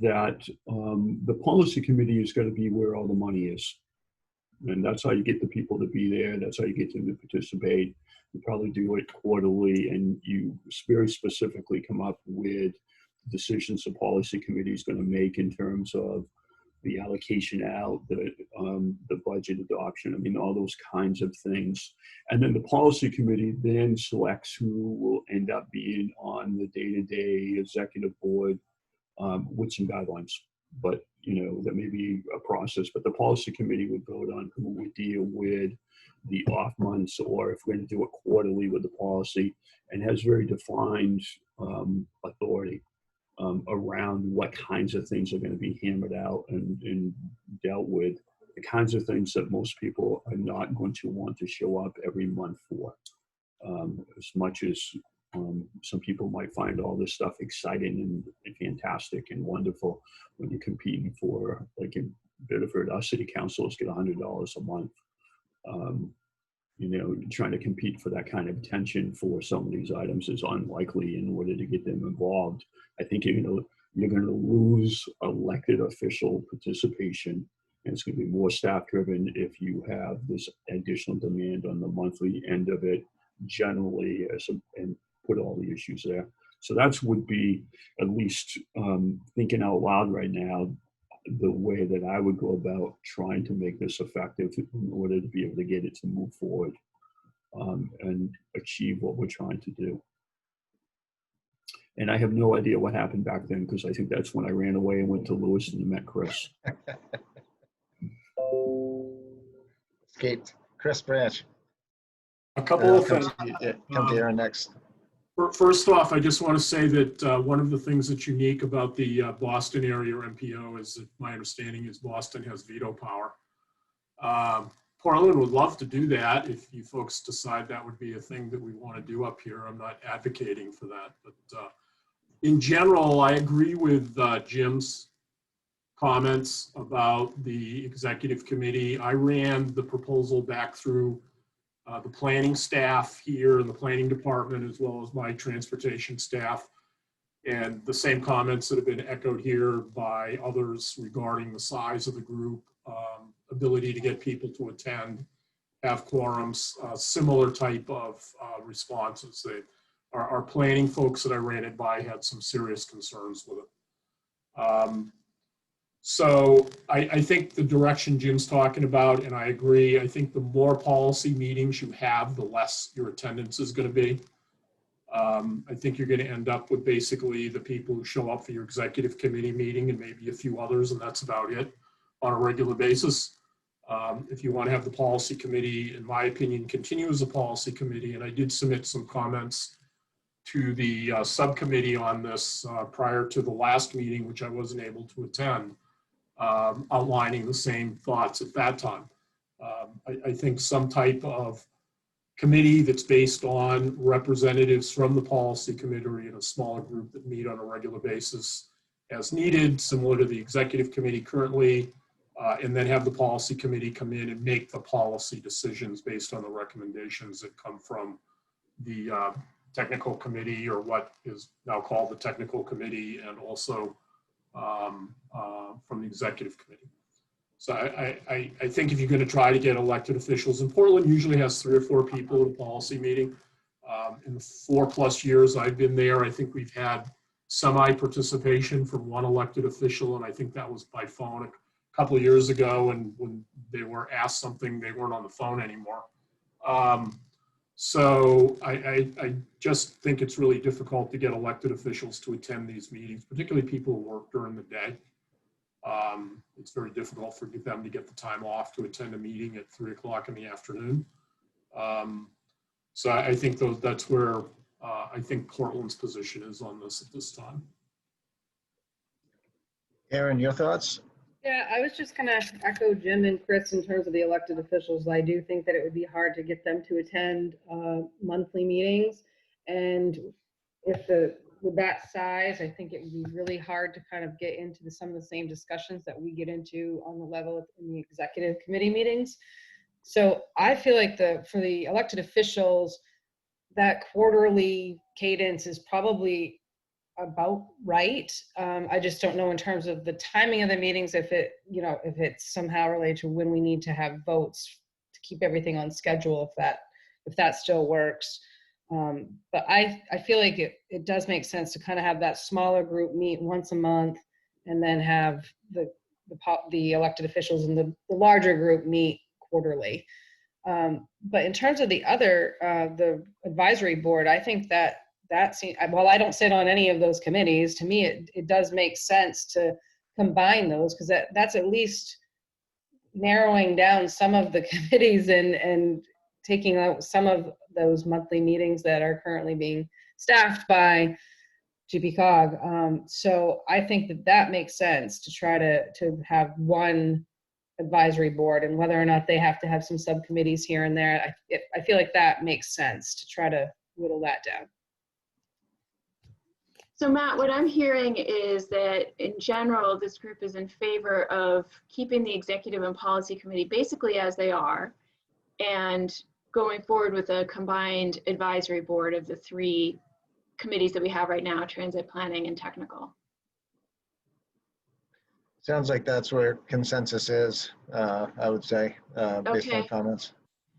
that the policy committee is going to be where all the money is. And that's how you get the people to be there. That's how you get them to participate. You probably do it quarterly and you very specifically come up with decisions the policy committee is going to make in terms of the allocation out, the budget adoption, I mean, all those kinds of things. And then the policy committee then selects who will end up being on the day-to-day executive board with some guidelines. But, you know, that may be a process, but the policy committee would vote on who would deal with the off months, or if we're going to do it quarterly with the policy, and has very defined authority around what kinds of things are going to be hammered out and dealt with, the kinds of things that most people are not going to want to show up every month for. As much as some people might find all this stuff exciting and fantastic and wonderful when you're competing for, like in Biddeford, our city councilors get $100 a month. You know, trying to compete for that kind of attention for some of these items is unlikely in order to get them involved. I think you're going to lose elected official participation, and it's going to be more staff driven if you have this additional demand on the monthly end of it generally, and put all the issues there. So that's would be, at least thinking out loud right now, the way that I would go about trying to make this effective in order to be able to get it to move forward and achieve what we're trying to do. And I have no idea what happened back then, because I think that's when I ran away and went to Lewiston and met Chris. Escaped. Chris Branch. A couple of Come things. to Aaron next. First off, I just want to say that one of the things that's unique about the Boston area MPO is that my understanding is Boston has veto power. Portland would love to do that if you folks decide that would be a thing that we want to do up here. I'm not advocating for that, but in general, I agree with Jim's comments about the executive committee. I ran the proposal back through the planning staff here in the planning department, as well as my transportation staff. And the same comments that have been echoed here by others regarding the size of the group, ability to get people to attend, have quorums, similar type of responses. Our planning folks that I ran it by had some serious concerns with it. So I think the direction Jim's talking about, and I agree, I think the more policy meetings you have, the less your attendance is going to be. I think you're going to end up with basically the people who show up for your executive committee meeting and maybe a few others, and that's about it on a regular basis. If you want to have the policy committee, in my opinion, continue as a policy committee, and I did submit some comments to the subcommittee on this prior to the last meeting, which I wasn't able to attend, outlining the same thoughts at that time. I think some type of committee that's based on representatives from the policy committee in a smaller group that meet on a regular basis as needed, similar to the executive committee currently, and then have the policy committee come in and make the policy decisions based on the recommendations that come from the technical committee, or what is now called the technical committee, and also from the executive committee. So I think if you're going to try to get elected officials, and Portland usually has 3 or 4 people at a policy meeting. In the 4+ years I've been there, I think we've had semi-participation from 1 elected official, and I think that was by phone a couple of years ago, and when they were asked something, they weren't on the phone anymore. So I just think it's really difficult to get elected officials to attend these meetings, particularly people who work during the day. It's very difficult for them to get the time off to attend a meeting at 3 o'clock in the afternoon. So I think that's where I think Portland's position is on this at this time. Aaron, your thoughts? Yeah, I was just going to echo Jim and Chris in terms of the elected officials. I do think that it would be hard to get them to attend monthly meetings. And with that size, I think it would be really hard to kind of get into some of the same discussions that we get into on the level in the executive committee meetings. So I feel like for the elected officials, that quarterly cadence is probably about right. I just don't know in terms of the timing of the meetings, if it's somehow related to when we need to have votes to keep everything on schedule, if that still works. But I feel like it does make sense to kind of have that smaller group meet once a month, and then have the elected officials and the larger group meet quarterly. But in terms of the advisory board, I think that seems, while I don't sit on any of those committees, to me it does make sense to combine those, because that's at least narrowing down some of the committees and taking out some of those monthly meetings that are currently being staffed by GPCOG. So I think that makes sense to try to have one advisory board, and whether or not they have to have some subcommittees here and there, I feel like that makes sense to try to whittle that down. So Matt, what I'm hearing is that in general, this group is in favor of keeping the executive and policy committee basically as they are, and going forward with a combined advisory board of the 3 committees that we have right now, transit, planning, and technical. Sounds like that's where consensus is, I would say, based on comments.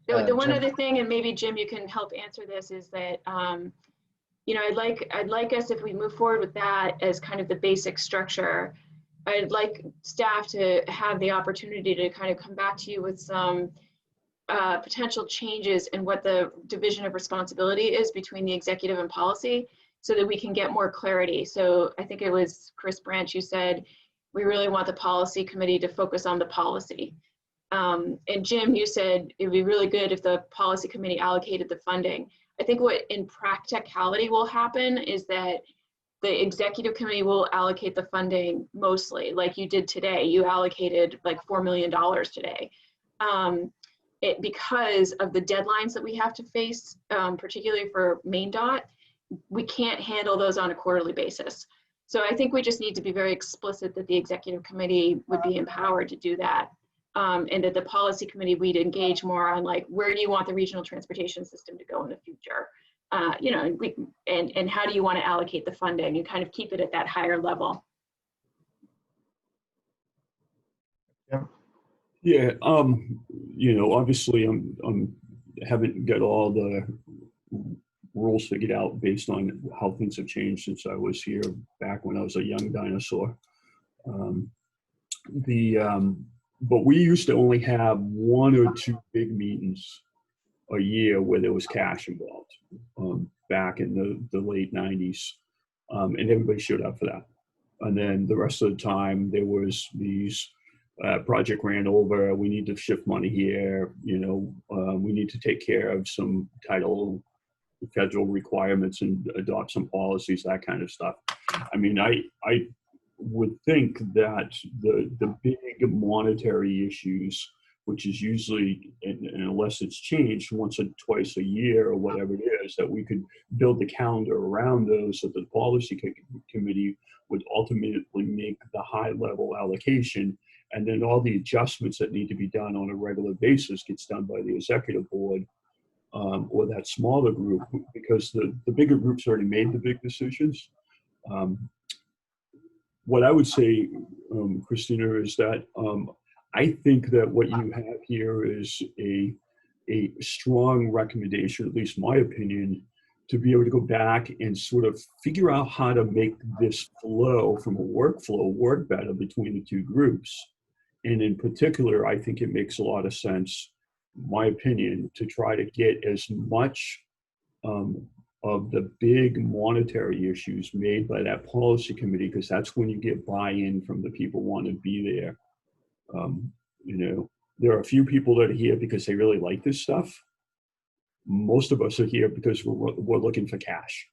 The one Jim? other thing, and maybe Jim, you can help answer this, is that I'd like us, if we move forward with that as kind of the basic structure, I'd like staff to have the opportunity to kind of come back to you with some potential changes in what the division of responsibility is between the executive and policy, so that we can get more clarity. So I think it was Chris Branch, you said, we really want the policy committee to focus on the policy. And Jim, you said it'd be really good if the policy committee allocated the funding. I think what in practicality will happen is that the executive committee will allocate the funding mostly, like you did today. You allocated like $4 million today. Because of the deadlines that we have to face, particularly for Maine Dot, we can't handle those on a quarterly basis. So I think we just need to be very explicit that the executive committee would be empowered to do that. And that the policy committee, we'd engage more on like, where do you want the regional transportation system to go in the future? You know, and how do you want to allocate the funding and kind of keep it at that higher level? Yeah, you know, obviously I'm haven't got all the rules figured out based on how things have changed since I was here back when I was a young dinosaur. But we used to only have 1 or 2 big meetings a year where there was cash involved, back in the late 90s, and everybody showed up for that. And then the rest of the time there was these project ran over, we need to shift money here, you know, we need to take care of some title federal requirements and adopt some policies, that kind of stuff. I mean, I would think that the big monetary issues, which is usually, unless it's changed once or twice a year or whatever it is, that we could build the calendar around those, so the policy committee would ultimately make the high level allocation, and then all the adjustments that need to be done on a regular basis gets done by the executive board, or that smaller group, because the bigger groups already made the big decisions. What I would say, Christina, is that I think that what you have here is a strong recommendation, at least my opinion, to be able to go back and sort of figure out how to make this flow from a workflow work better between the two groups. And in particular, I think it makes a lot of sense, my opinion, to try to get as much of the big monetary issues made by that policy committee, because that's when you get buy-in from the people who want to be there. You know, there are a few people that are here because they really like this stuff. Most of us are here because we're looking for cash.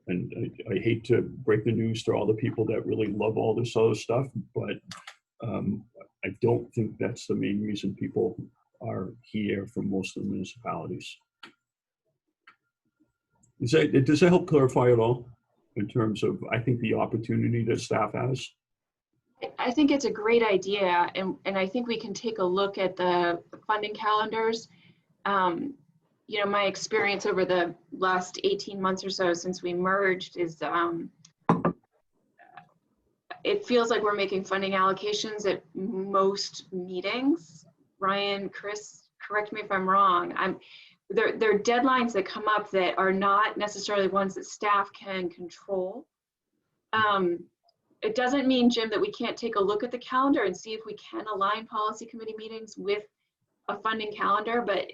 And I hate to break the news to all the people that really love all this other stuff, but I don't think that's the main reason people are here for most of the municipalities. Does that help clarify at all in terms of, I think, the opportunity that staff has? I think it's a great idea, and I think we can take a look at the funding calendars. You know, my experience over the last 18 months or so since we merged is it feels like we're making funding allocations at most meetings. Ryan, Chris, correct me if I'm wrong. There are deadlines that come up that are not necessarily ones that staff can control. It doesn't mean, Jim, that we can't take a look at the calendar and see if we can align policy committee meetings with a funding calendar, but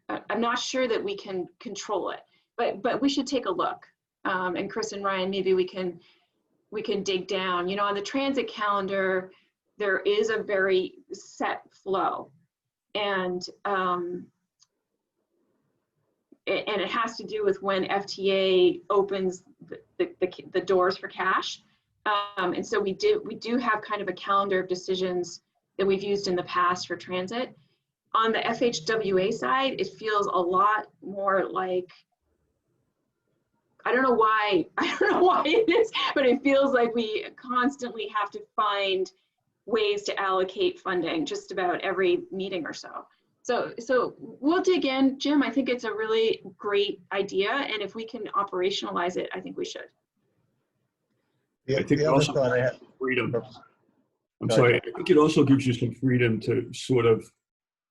I'm not sure that we can control it, but we should take a look. And Chris and Ryan, maybe we can dig down. You know, on the transit calendar, there is a very set flow, and it has to do with when FTA opens the doors for cash. And so we do have kind of a calendar of decisions that we've used in the past for transit. On the FHWA side, it feels a lot more like, I don't know why it is, but it feels like we constantly have to find ways to allocate funding just about every meeting or so. So we'll dig in, Jim. I think it's a really great idea, and if we can operationalize it, I think we should. I think it also gives you freedom. I'm sorry. I think it also gives you some freedom to sort of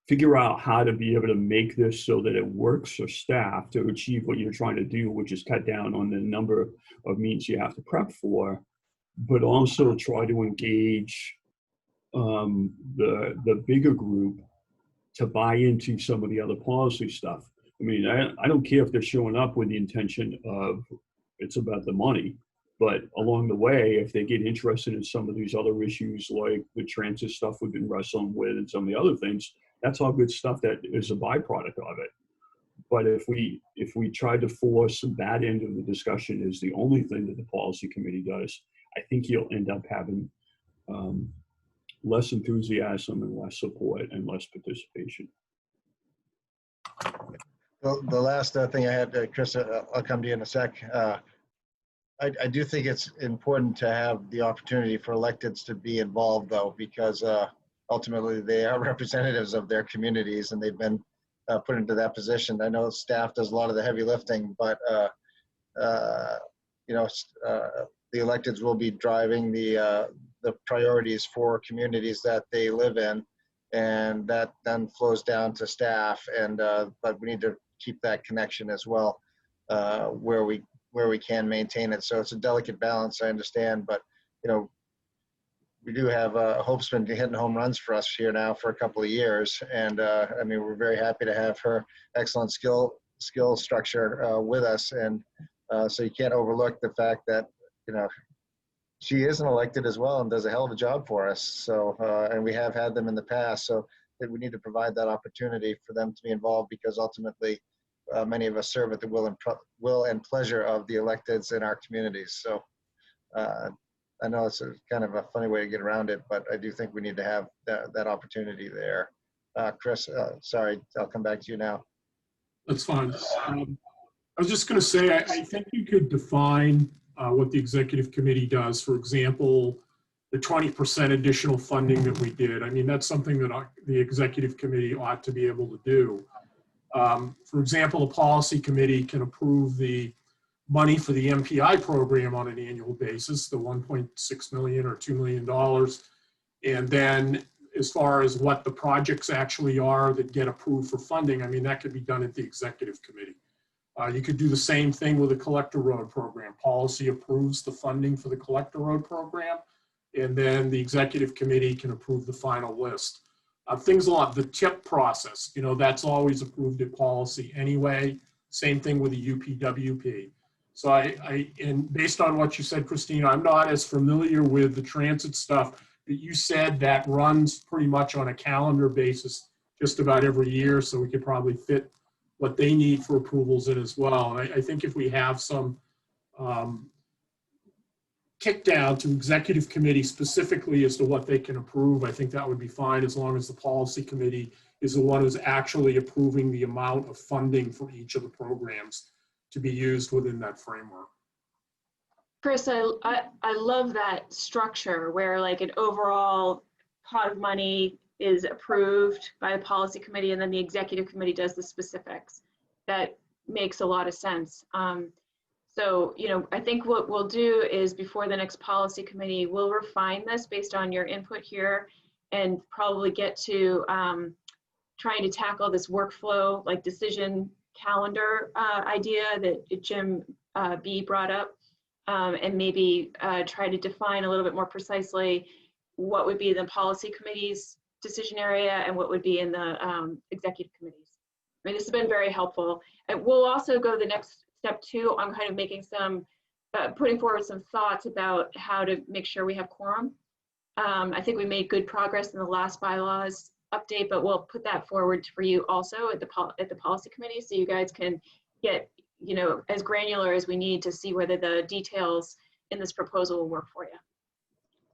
figure out how to be able to make this so that it works for staff to achieve what you're trying to do, which is cut down on the number of meetings you have to prep for, but also try to engage the bigger group to buy into some of the other policy stuff. I mean, I don't care if they're showing up with the intention of it's about the money, but along the way, if they get interested in some of these other issues like the transit stuff we've been wrestling with and some of the other things, that's all good stuff that is a byproduct of it. But if we try to force that end of the discussion is the only thing that the policy committee does, I think you'll end up having less enthusiasm and less support and less participation. The last thing I had, Chris, I'll come to you in a sec. I do think it's important to have the opportunity for electeds to be involved, though, because ultimately they are representatives of their communities and they've been put into that position. I know staff does a lot of the heavy lifting, but you know, the electeds will be driving the priorities for communities that they live in, and that then flows down to staff. And but we need to keep that connection as well, where we can maintain it. So it's a delicate balance, I understand, but you know, we do have Hope's been hitting home runs for us here now for a couple of years, and I mean, we're very happy to have her excellent skill structure with us, and so you can't overlook the fact that, you know, she is an elected as well and does a hell of a job for us. So and we have had them in the past, so we need to provide that opportunity for them to be involved, because ultimately many of us serve at the will and pleasure of the electeds in our communities. So I know it's kind of a funny way to get around it, but I do think we need to have that opportunity there. Chris, sorry, I'll come back to you now. That's fine. I was just going to say, I think you could define what the executive committee does. For example, the 20% additional funding that we did. I mean, that's something that the executive committee ought to be able to do. For example, the policy committee can approve the money for the MPI program on an annual basis, the $1.6 million or $2 million. And then as far as what the projects actually are that get approved for funding, I mean, that could be done at the executive committee. You could do the same thing with the collector road program. Policy approves the funding for the collector road program, and then the executive committee can approve the final list. Things like the TIP process, you know, that's always approved at policy anyway. Same thing with the UPWP. So and based on what you said, Christina, I'm not as familiar with the transit stuff, but you said that runs pretty much on a calendar basis just about every year, so we could probably fit what they need for approvals in as well. And I think if we have some kick down to executive committee specifically as to what they can approve, I think that would be fine, as long as the policy committee is the one who's actually approving the amount of funding for each of the programs to be used within that framework. Chris, I love that structure where like an overall pot of money is approved by the policy committee and then the executive committee does the specifics. That makes a lot of sense. So, you know, I think what we'll do is before the next policy committee, we'll refine this based on your input here and probably get to trying to tackle this workflow, like decision calendar idea that Jim B brought up, and maybe try to define a little bit more precisely what would be the policy committee's decision area and what would be in the executive committees. I mean, this has been very helpful. And we'll also go the next step too on kind of making some, putting forward some thoughts about how to make sure we have quorum. I think we made good progress in the last bylaws update, but we'll put that forward for you also at the policy committee, so you guys can get, you know, as granular as we need to see whether the details in this proposal will work for you.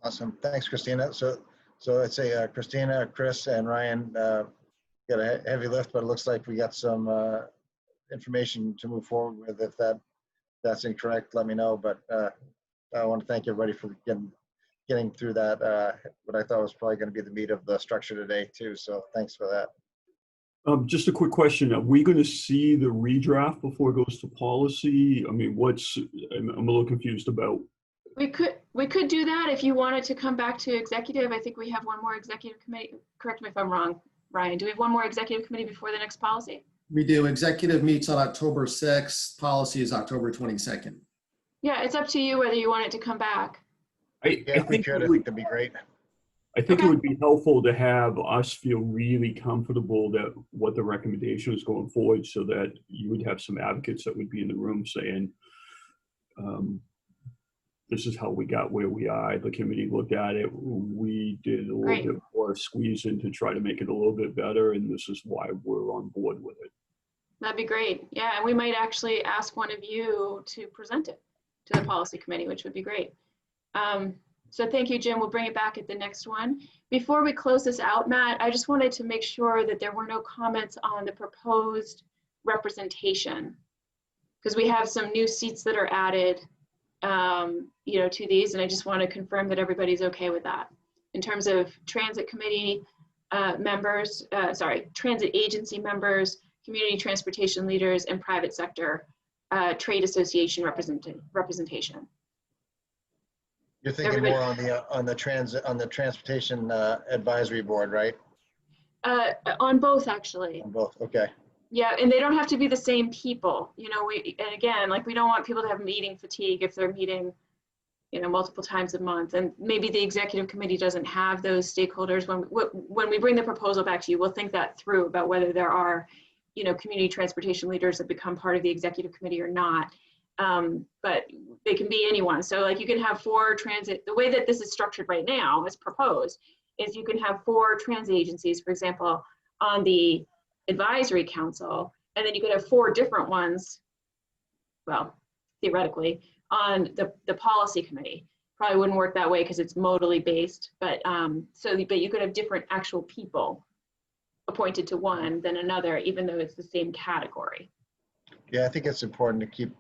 Awesome, thanks, Christina. So let's say Christina, Chris, and Ryan got a heavy lift, but it looks like we got some information to move forward with. If that's incorrect, let me know. But I want to thank everybody for getting through that, what I thought was probably going to be the meat of the structure today too. So thanks for that. Just a quick question. Are we going to see the redraft before it goes to policy? I mean, I'm a little confused about. We could do that if you wanted to come back to executive. I think we have one more executive committee. Correct me if I'm wrong, Ryan. Do we have one more executive committee before the next policy? We do. Executive meets on October 6th. Policy is October 22nd. Yeah, it's up to you whether you want it to come back. I Yeah, if we think could, it I would, think that'd be great. I think it Okay. would be helpful to have us feel really comfortable that what the recommendation is going forward, so that you would have some advocates that would be in the room saying, this is how we got where we are. The committee looked at it. We did a little Great. bit more squeezing to try to make it a little bit better, and this is why we're on board with it. That'd be great. Yeah, and we might actually ask one of you to present it to the policy committee, which would be great. So thank you, Jim. We'll bring it back at the next one. Before we close this out, Matt, I just wanted to make sure that there were no comments on the proposed representation, because we have some new seats that are added, to these, and I just want to confirm that everybody's okay with that. In terms of transit committee members, transit agency members, community transportation leaders, and private sector trade association representation. You're thinking Everybody- more on the transportation advisory board, right? On both, actually. On both, okay. Yeah, and they don't have to be the same people. And again, like, we don't want people to have meeting fatigue if they're meeting, multiple times a month. And maybe the executive committee doesn't have those stakeholders. When we bring the proposal back to you, we'll think that through about whether there are, community transportation leaders that become part of the executive committee or not. But they can be anyone. So, like, you can have 4 transit, the way that this is structured right now, as proposed, is you can have 4 transit agencies, for example, on the advisory council, and then you could have 4 different ones, well, theoretically, on the policy committee. Probably wouldn't work that way because it's modally based, but but you could have different actual people appointed to one than another, even though it's the same category. Yeah, I think it's important to keep,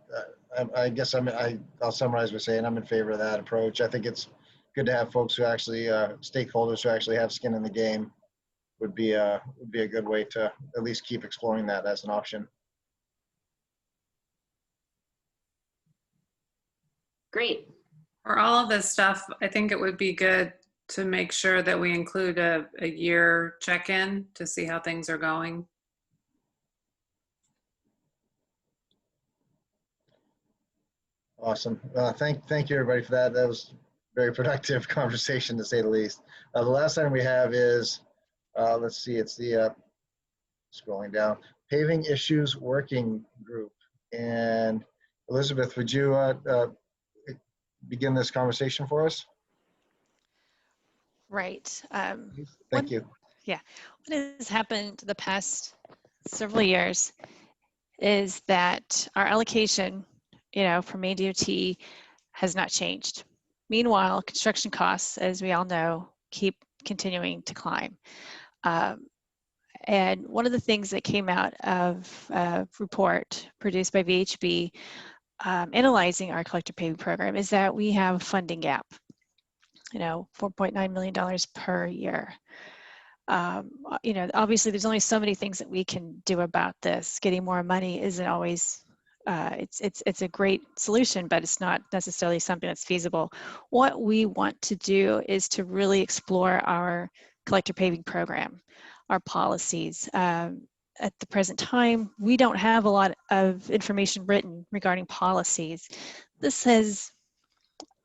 I guess I'll summarize by saying I'm in favor of that approach. I think it's good to have folks who actually, stakeholders who actually have skin in the game would be a good way to at least keep exploring that as an option. Great. For all of this stuff, I think it would be good to make sure that we include a year check-in to see how things are going. Awesome. Thank you, everybody, for that. That was very productive conversation, to say the least. The last item we have is, let's see, it's the, scrolling down, Paving Issues Working Group. And Elizabeth, would you begin this conversation for us? Right. Thank you. Yeah. What has happened the past several years is that our allocation, from Maine DOT has not changed. Meanwhile, construction costs, as we all know, keep continuing to climb. And one of the things that came out of a report produced by VHB analyzing our collector paving program is that we have a funding gap, $4.9 million per year. Obviously there's only so many things that we can do about this. Getting more money isn't always, it's a great solution, but it's not necessarily something that's feasible. What we want to do is to really explore our collector paving program, our policies. At the present time, we don't have a lot of information written regarding policies. This has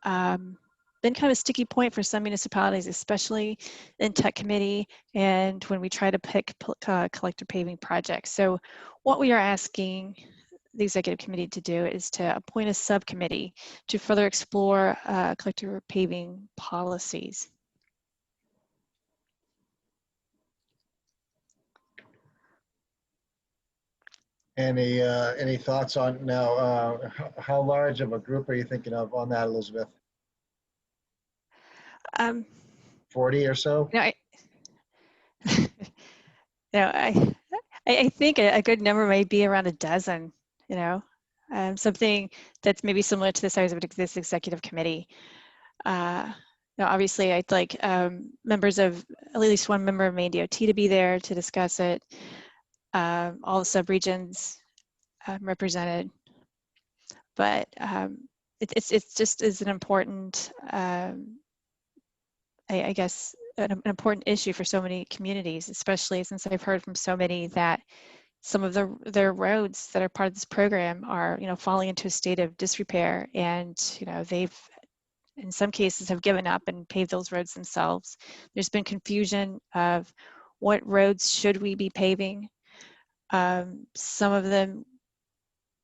been kind of a sticky point for some municipalities, especially in tech committee and when we try to pick collector paving projects. So what we are asking the executive committee to do is to appoint a subcommittee to further explore collector paving policies. Any thoughts on now, how large of a group are you thinking of on that, Elizabeth? 40 or so? I think a good number might be around a dozen, something that's maybe similar to the size of this executive committee. Obviously, I'd like members of, at least one member of Maine DOT to be there to discuss it. All the subregions represented, but it's just is an important, I guess, an important issue for so many communities, especially since I've heard from so many that some of their roads that are part of this program are, falling into a state of disrepair, and they've in some cases have given up and paved those roads themselves. There's been confusion of what roads should we be paving. Some of them,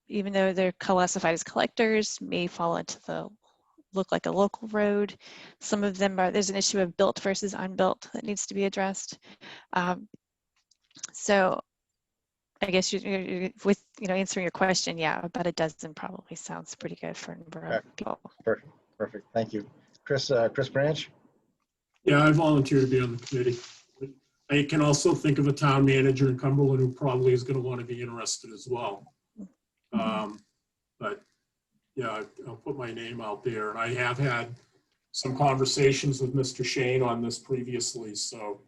even though they're classified as collectors, may fall into the look like a local road. Some of them are, there's an issue of built versus unbuilt that needs to be addressed. So I guess with answering your question, yeah, about a dozen probably sounds pretty good for a number of people. Perfect. Thank you. Chris Branch? Yeah, I volunteer to be on the committee. I can also think of a town manager in Cumberland who probably is going to want to be interested as well. But yeah, I'll put my name out there. And I have had some conversations with Mr. Shane on this previously. So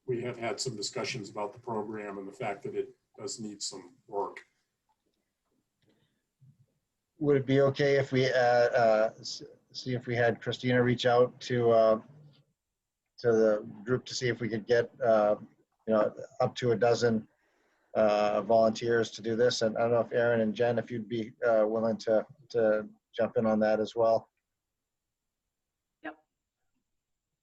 we have had some discussions about the program and the fact that it does need some work. Would it be okay if we see if we had Christina reach out to the group to see if we could get up to a dozen volunteers to do this? And I don't know if Aaron and Jen, if you'd be willing to jump in on that as well. Yep.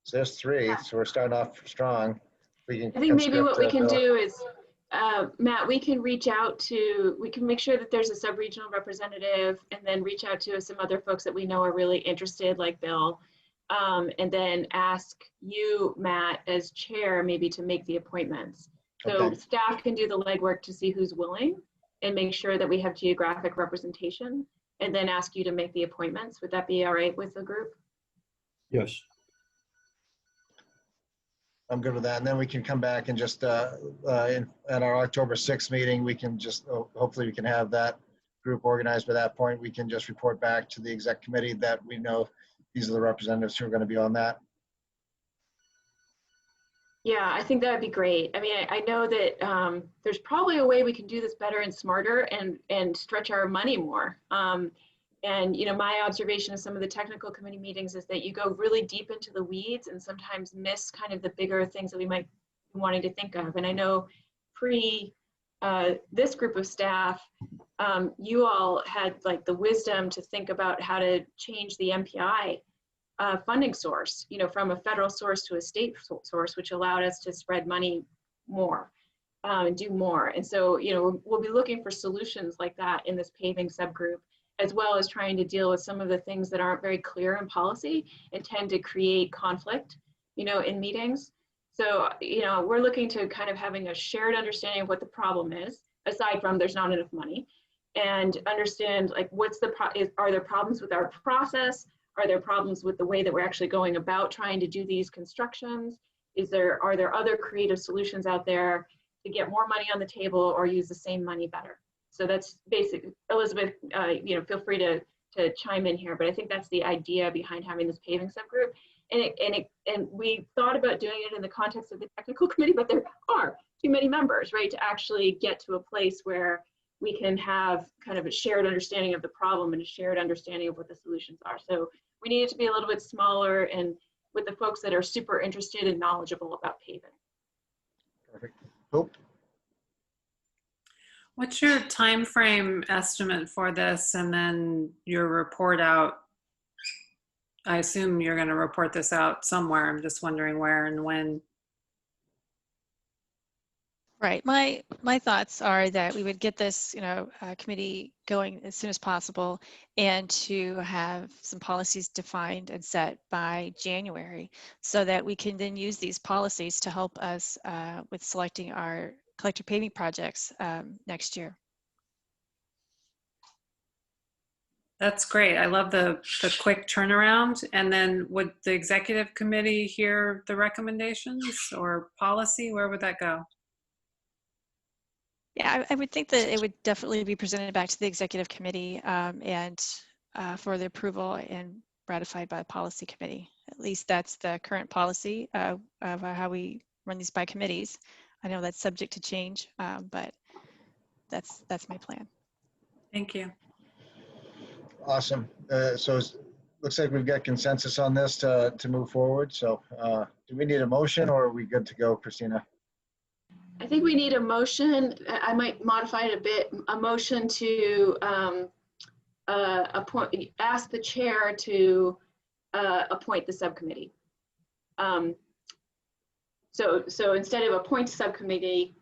So there's 3, so we're starting off strong. I think maybe what we can do is, Matt, we can reach out to, we can make sure that there's a sub-regional representative and then reach out to some other folks that we know are really interested, like Bill, and then ask you, Matt, as chair, maybe to make the appointments. So Okay. Staff can do the legwork to see who's willing and make sure that we have geographic representation, and then ask you to make the appointments. Would that be all right with the group? Yes. I'm good with that. And then we can come back and just, at our October 6th meeting, we can just, hopefully we can have that group organized by that point. We can just report back to the exec committee that we know these are the representatives who are going to be on that. Yeah, I think that would be great. I mean, I know that there's probably a way we can do this better and smarter and stretch our money more. And my observation of some of the technical committee meetings is that you go really deep into the weeds and sometimes miss kind of the bigger things that we might be wanting to think of. And I know this group of staff, you all had like the wisdom to think about how to change the MPI funding source, from a federal source to a state source, which allowed us to spread money more and do more. And so, we'll be looking for solutions like that in this paving subgroup, as well as trying to deal with some of the things that aren't very clear in policy and tend to create conflict, in meetings. So, we're looking to kind of having a shared understanding of what the problem is, aside from there's not enough money, and understand like are there problems with our process? Are there problems with the way that we're actually going about trying to do these constructions? Are there other creative solutions out there to get more money on the table or use the same money better? So that's basic. Elizabeth, feel free to chime in here, but I think that's the idea behind having this paving subgroup. And we thought about doing it in the context of the technical committee, but there are too many members, right, to actually get to a place where we can have kind of a shared understanding of the problem and a shared understanding of what the solutions are. So we need it to be a little bit smaller and with the folks that are super interested and knowledgeable about paving. Perfect. Hope. What's your time frame estimate for this, and then your report out? I assume you're going to report this out somewhere. I'm just wondering where and when. Right. My thoughts are that we would get this, committee going as soon as possible, and to have some policies defined and set by January, so that we can then use these policies to help us with selecting our collector paving projects next year. That's great. I love the quick turnaround. And then would the executive committee hear the recommendations or policy? Where would that go? Yeah, I would think that it would definitely be presented back to the executive committee and for the approval and ratified by the policy committee. At least that's the current policy of how we run these by committees. I know that's subject to change, but that's my plan. Thank you. Awesome. So it looks like we've got consensus on this to move forward. So do we need a motion, or are we good to go, Christina? I think we need a motion. I might modify it a bit. A motion to ask the chair to appoint the subcommittee. So instead of appoint a subcommittee,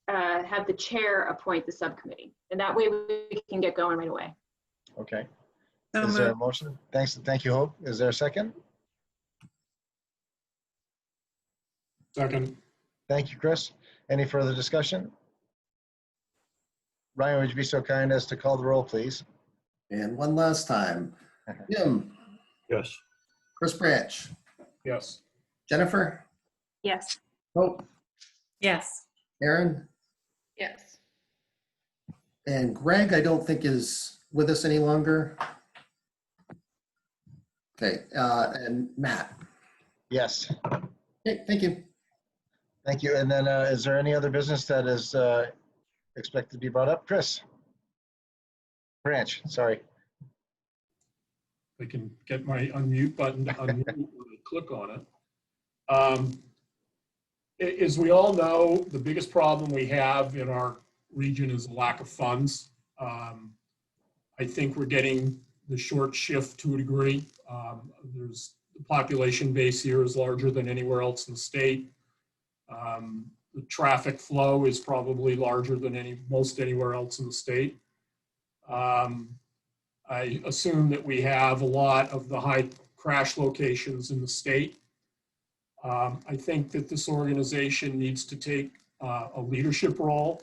have the chair appoint the subcommittee, and that way we can get going right away. Okay. So Is there a moved. motion? Thank you, Hope. Is there a second? Second. Thank you, Chris. Any further discussion? Ryan, would you be so kind as to call the roll, please? And one last time. Jim, Yes. Chris Branch, Yes. Jennifer, Yes. Hope, Yes. Aaron, Yes. and Greg, I don't think is with us any longer. Okay, and Matt. Yes. Okay, thank you. Thank you. And then is there any other business that is expected to be brought up? Chris Branch, sorry. I can get my unmute button to unmute when I click on it. As we all know, the biggest problem we have in our region is a lack of funds. I think we're getting the short shift to a degree. The population base here is larger than anywhere else in the state. The traffic flow is probably larger than most anywhere else in the state. I assume that we have a lot of the high crash locations in the state. I think that this organization needs to take a leadership role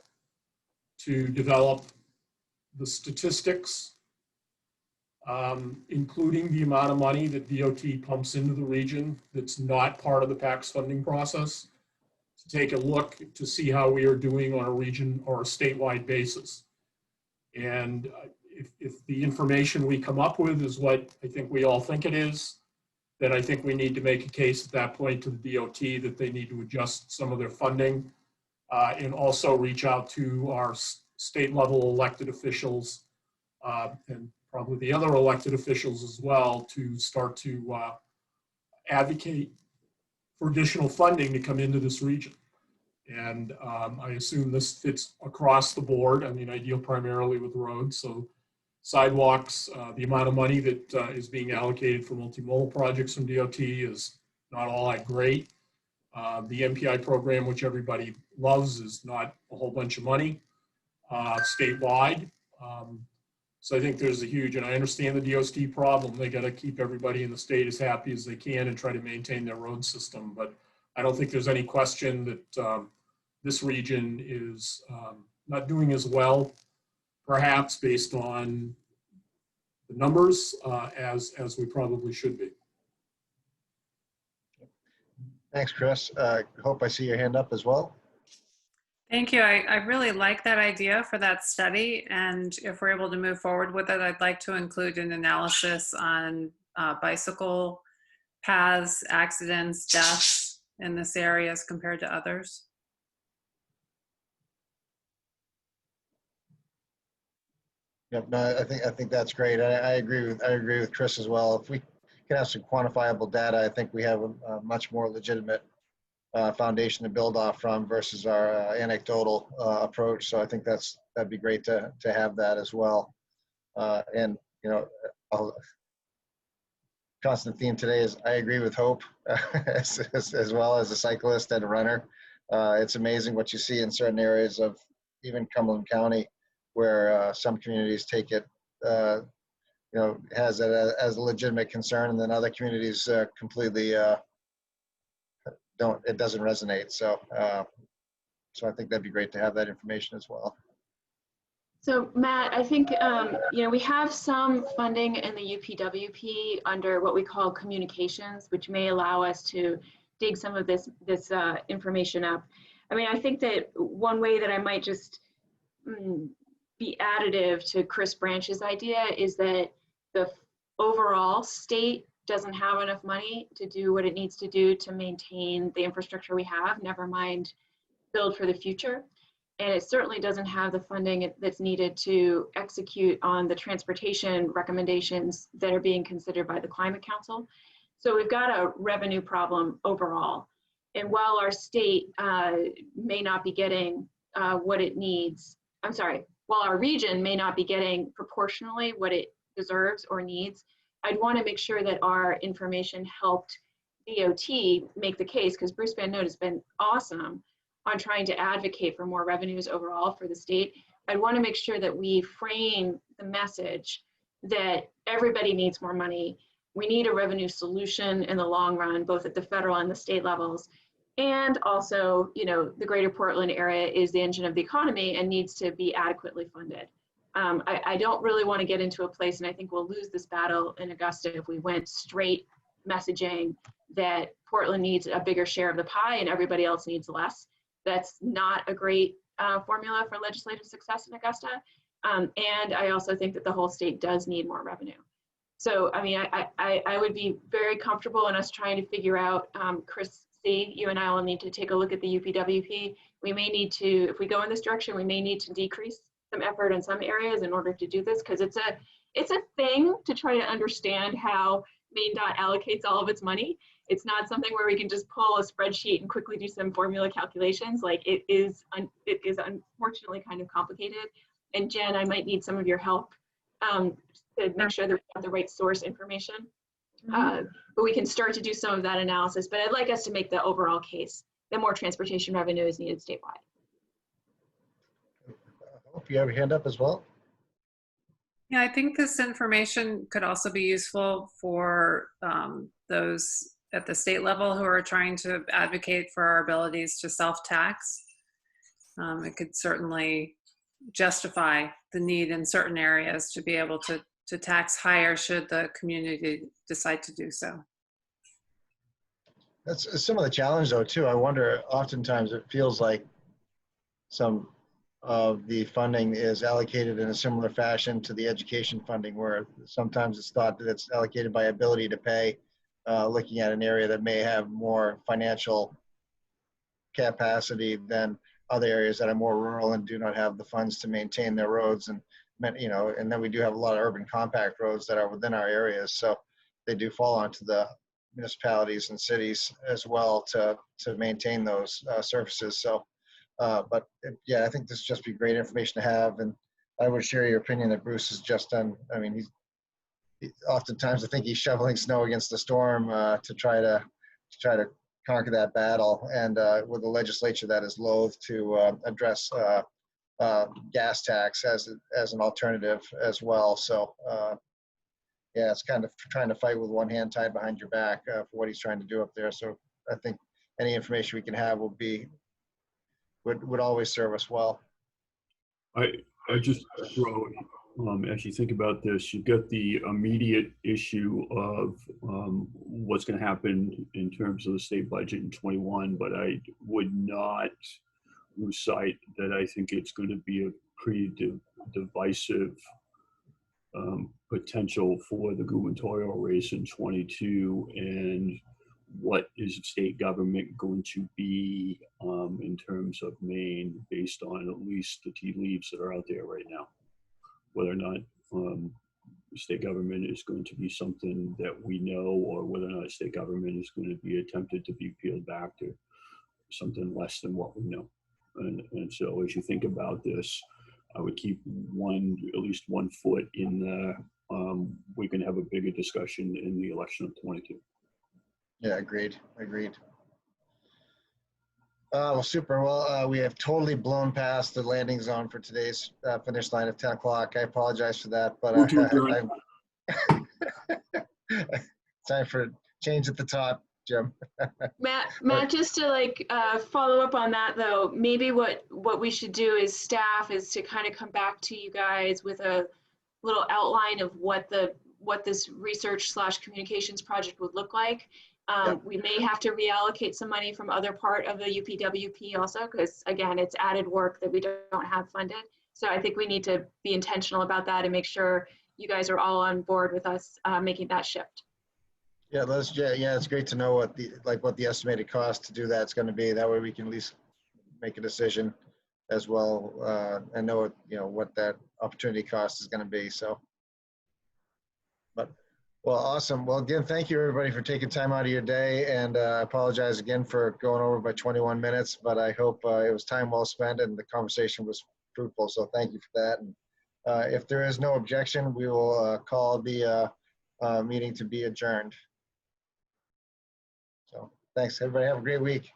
to develop the statistics, including the amount of money that DOT pumps into the region that's not part of the PACTS funding process, to take a look to see how we are doing on a region or a statewide basis. And if the information we come up with is what I think we all think it is, then I think we need to make a case at that point to the DOT that they need to adjust some of their funding and also reach out to our state level elected officials and probably the other elected officials as well to start to advocate for additional funding to come into this region. And I assume this fits across the board. I mean, I deal primarily with roads, so sidewalks, the amount of money that is being allocated for multimodal projects from DOT is not all that great. The MPI program, which everybody loves, is not a whole bunch of money statewide. So I think there's a huge, and I understand the DOT problem. They got to keep everybody in the state as happy as they can and try to maintain their road system. But I don't think there's any question that this region is not doing as well, perhaps based on the numbers as we probably should be. Thanks, Chris. Hope I see your hand up as well. Thank you. I really like that idea for that study. And if we're able to move forward with it, I'd like to include an analysis on bicycle paths, accidents, deaths in this area as compared to others. Yep, no, I think that's great. I agree with Chris as well. If we can have some quantifiable data, I think we have a much more legitimate foundation to build off from versus our anecdotal approach. So I think that'd be great to have that as well. And you know, constant theme today is I agree with Hope as well as a cyclist and a runner. It's amazing what you see in certain areas of even Cumberland County, where some communities take it, you know, has it as a legitimate concern, and then other communities completely it doesn't resonate. So, so I think that'd be great to have that information as well. So Matt, I think, you know, we have some funding in the UPWP under what we call communications, which may allow us to dig some of this information up. I mean, I think that one way that I might just be additive to Chris Branch's idea is that the overall state doesn't have enough money to do what it needs to do to maintain the infrastructure we have, never mind build for the future. And it certainly doesn't have the funding that's needed to execute on the transportation recommendations that are being considered by the Climate Council. So we've got a revenue problem overall. And while our state may not be getting what it needs, I'm sorry, while our region may not be getting proportionally what it deserves or needs, I'd want to make sure that our information helped DOT make the case, because Bruce Van Note has been awesome on trying to advocate for more revenues overall for the state. I'd want to make sure that we frame the message that everybody needs more money. We need a revenue solution in the long run, both at the federal and the state levels. And also, you know, the greater Portland area is the engine of the economy and needs to be adequately funded. I don't really want to get into a place, and I think we'll lose this battle in Augusta if we went straight messaging that Portland needs a bigger share of the pie and everybody else needs less. That's not a great formula for legislative success in Augusta. And I also think that the whole state does need more revenue. So, I mean, I would be very comfortable in us trying to figure out, Chris C., you and I will need to take a look at the UPWP. We may need to, if we go in this direction, we may need to decrease some effort in some areas in order to do this, because it's a thing to try to understand how MainDOT allocates all of its money. It's not something where we can just pull a spreadsheet and quickly do some formula calculations. Like it is unfortunately kind of complicated. And Jen, I might need some of your help to make sure that we have the right source information. But we can start to do some of that analysis. But I'd like us to make the overall case that more transportation revenue is needed statewide. I hope you have your hand up as well. Yeah, I think this information could also be useful for those at the state level who are trying to advocate for our abilities to self-tax. It could certainly justify the need in certain areas to be able to tax higher should the community decide to do so. That's some of the challenge though too. I wonder, oftentimes it feels like some of the funding is allocated in a similar fashion to the education funding, where sometimes it's thought that it's allocated by ability to pay, looking at an area that may have more financial capacity than other areas that are more rural and do not have the funds to maintain their roads. And, you know, and then we do have a lot of urban compact roads that are within our areas. So they do fall onto the municipalities and cities as well to maintain those surfaces. So, but yeah, I think this would just be great information to have. And I would share your opinion that Bruce has just done. I mean, oftentimes I think he's shoveling snow against the storm to try to conquer that battle. And with the legislature that is loath to address gas tax as an alternative as well. So yeah, it's kind of trying to fight with one hand tied behind your back for what he's trying to do up there. So I think any information we can have would always serve us well. I just throw, as you think about this, you've got the immediate issue of what's going to happen in terms of the state budget in 21, but I would not lose sight that I think it's going to be a pretty divisive potential for the gubernatorial race in 22, and what is state government going to be in terms of Maine, based on at least the tea leaves that are out there right now. Whether or not state government is going to be something that we know, or whether or not state government is going to be attempted to be peeled back to something less than what we know. And so as you think about this, I would keep at least one foot in the, we can have a bigger discussion in the election of 22. Yeah, agreed. Well, super. Well, we have totally blown past the landing zone for today's finish line of 10 o'clock. I apologize for that, but time for change at the top, Jim. Matt, just to follow up on that though, maybe what we should do as staff is to kind of come back to you guys with a little outline of what this research/communications project would look like. We may have to reallocate some money from other part of the UPWP also, because again, it's added work that we don't have funded. So I think we need to be intentional about that and make sure you guys are all on board with us making that shift. Yeah, it's great to know what the estimated cost to do that's going to be. That way we can at least make a decision as well and know what that opportunity cost is going to be. So, well, awesome. Well, again, thank you everybody for taking time out of your day, and I apologize again for going over by 21 minutes, but I hope it was time well spent and the conversation was fruitful. So thank you for that. And if there is no objection, we will call the meeting to be adjourned. So thanks, everybody. Have a great week.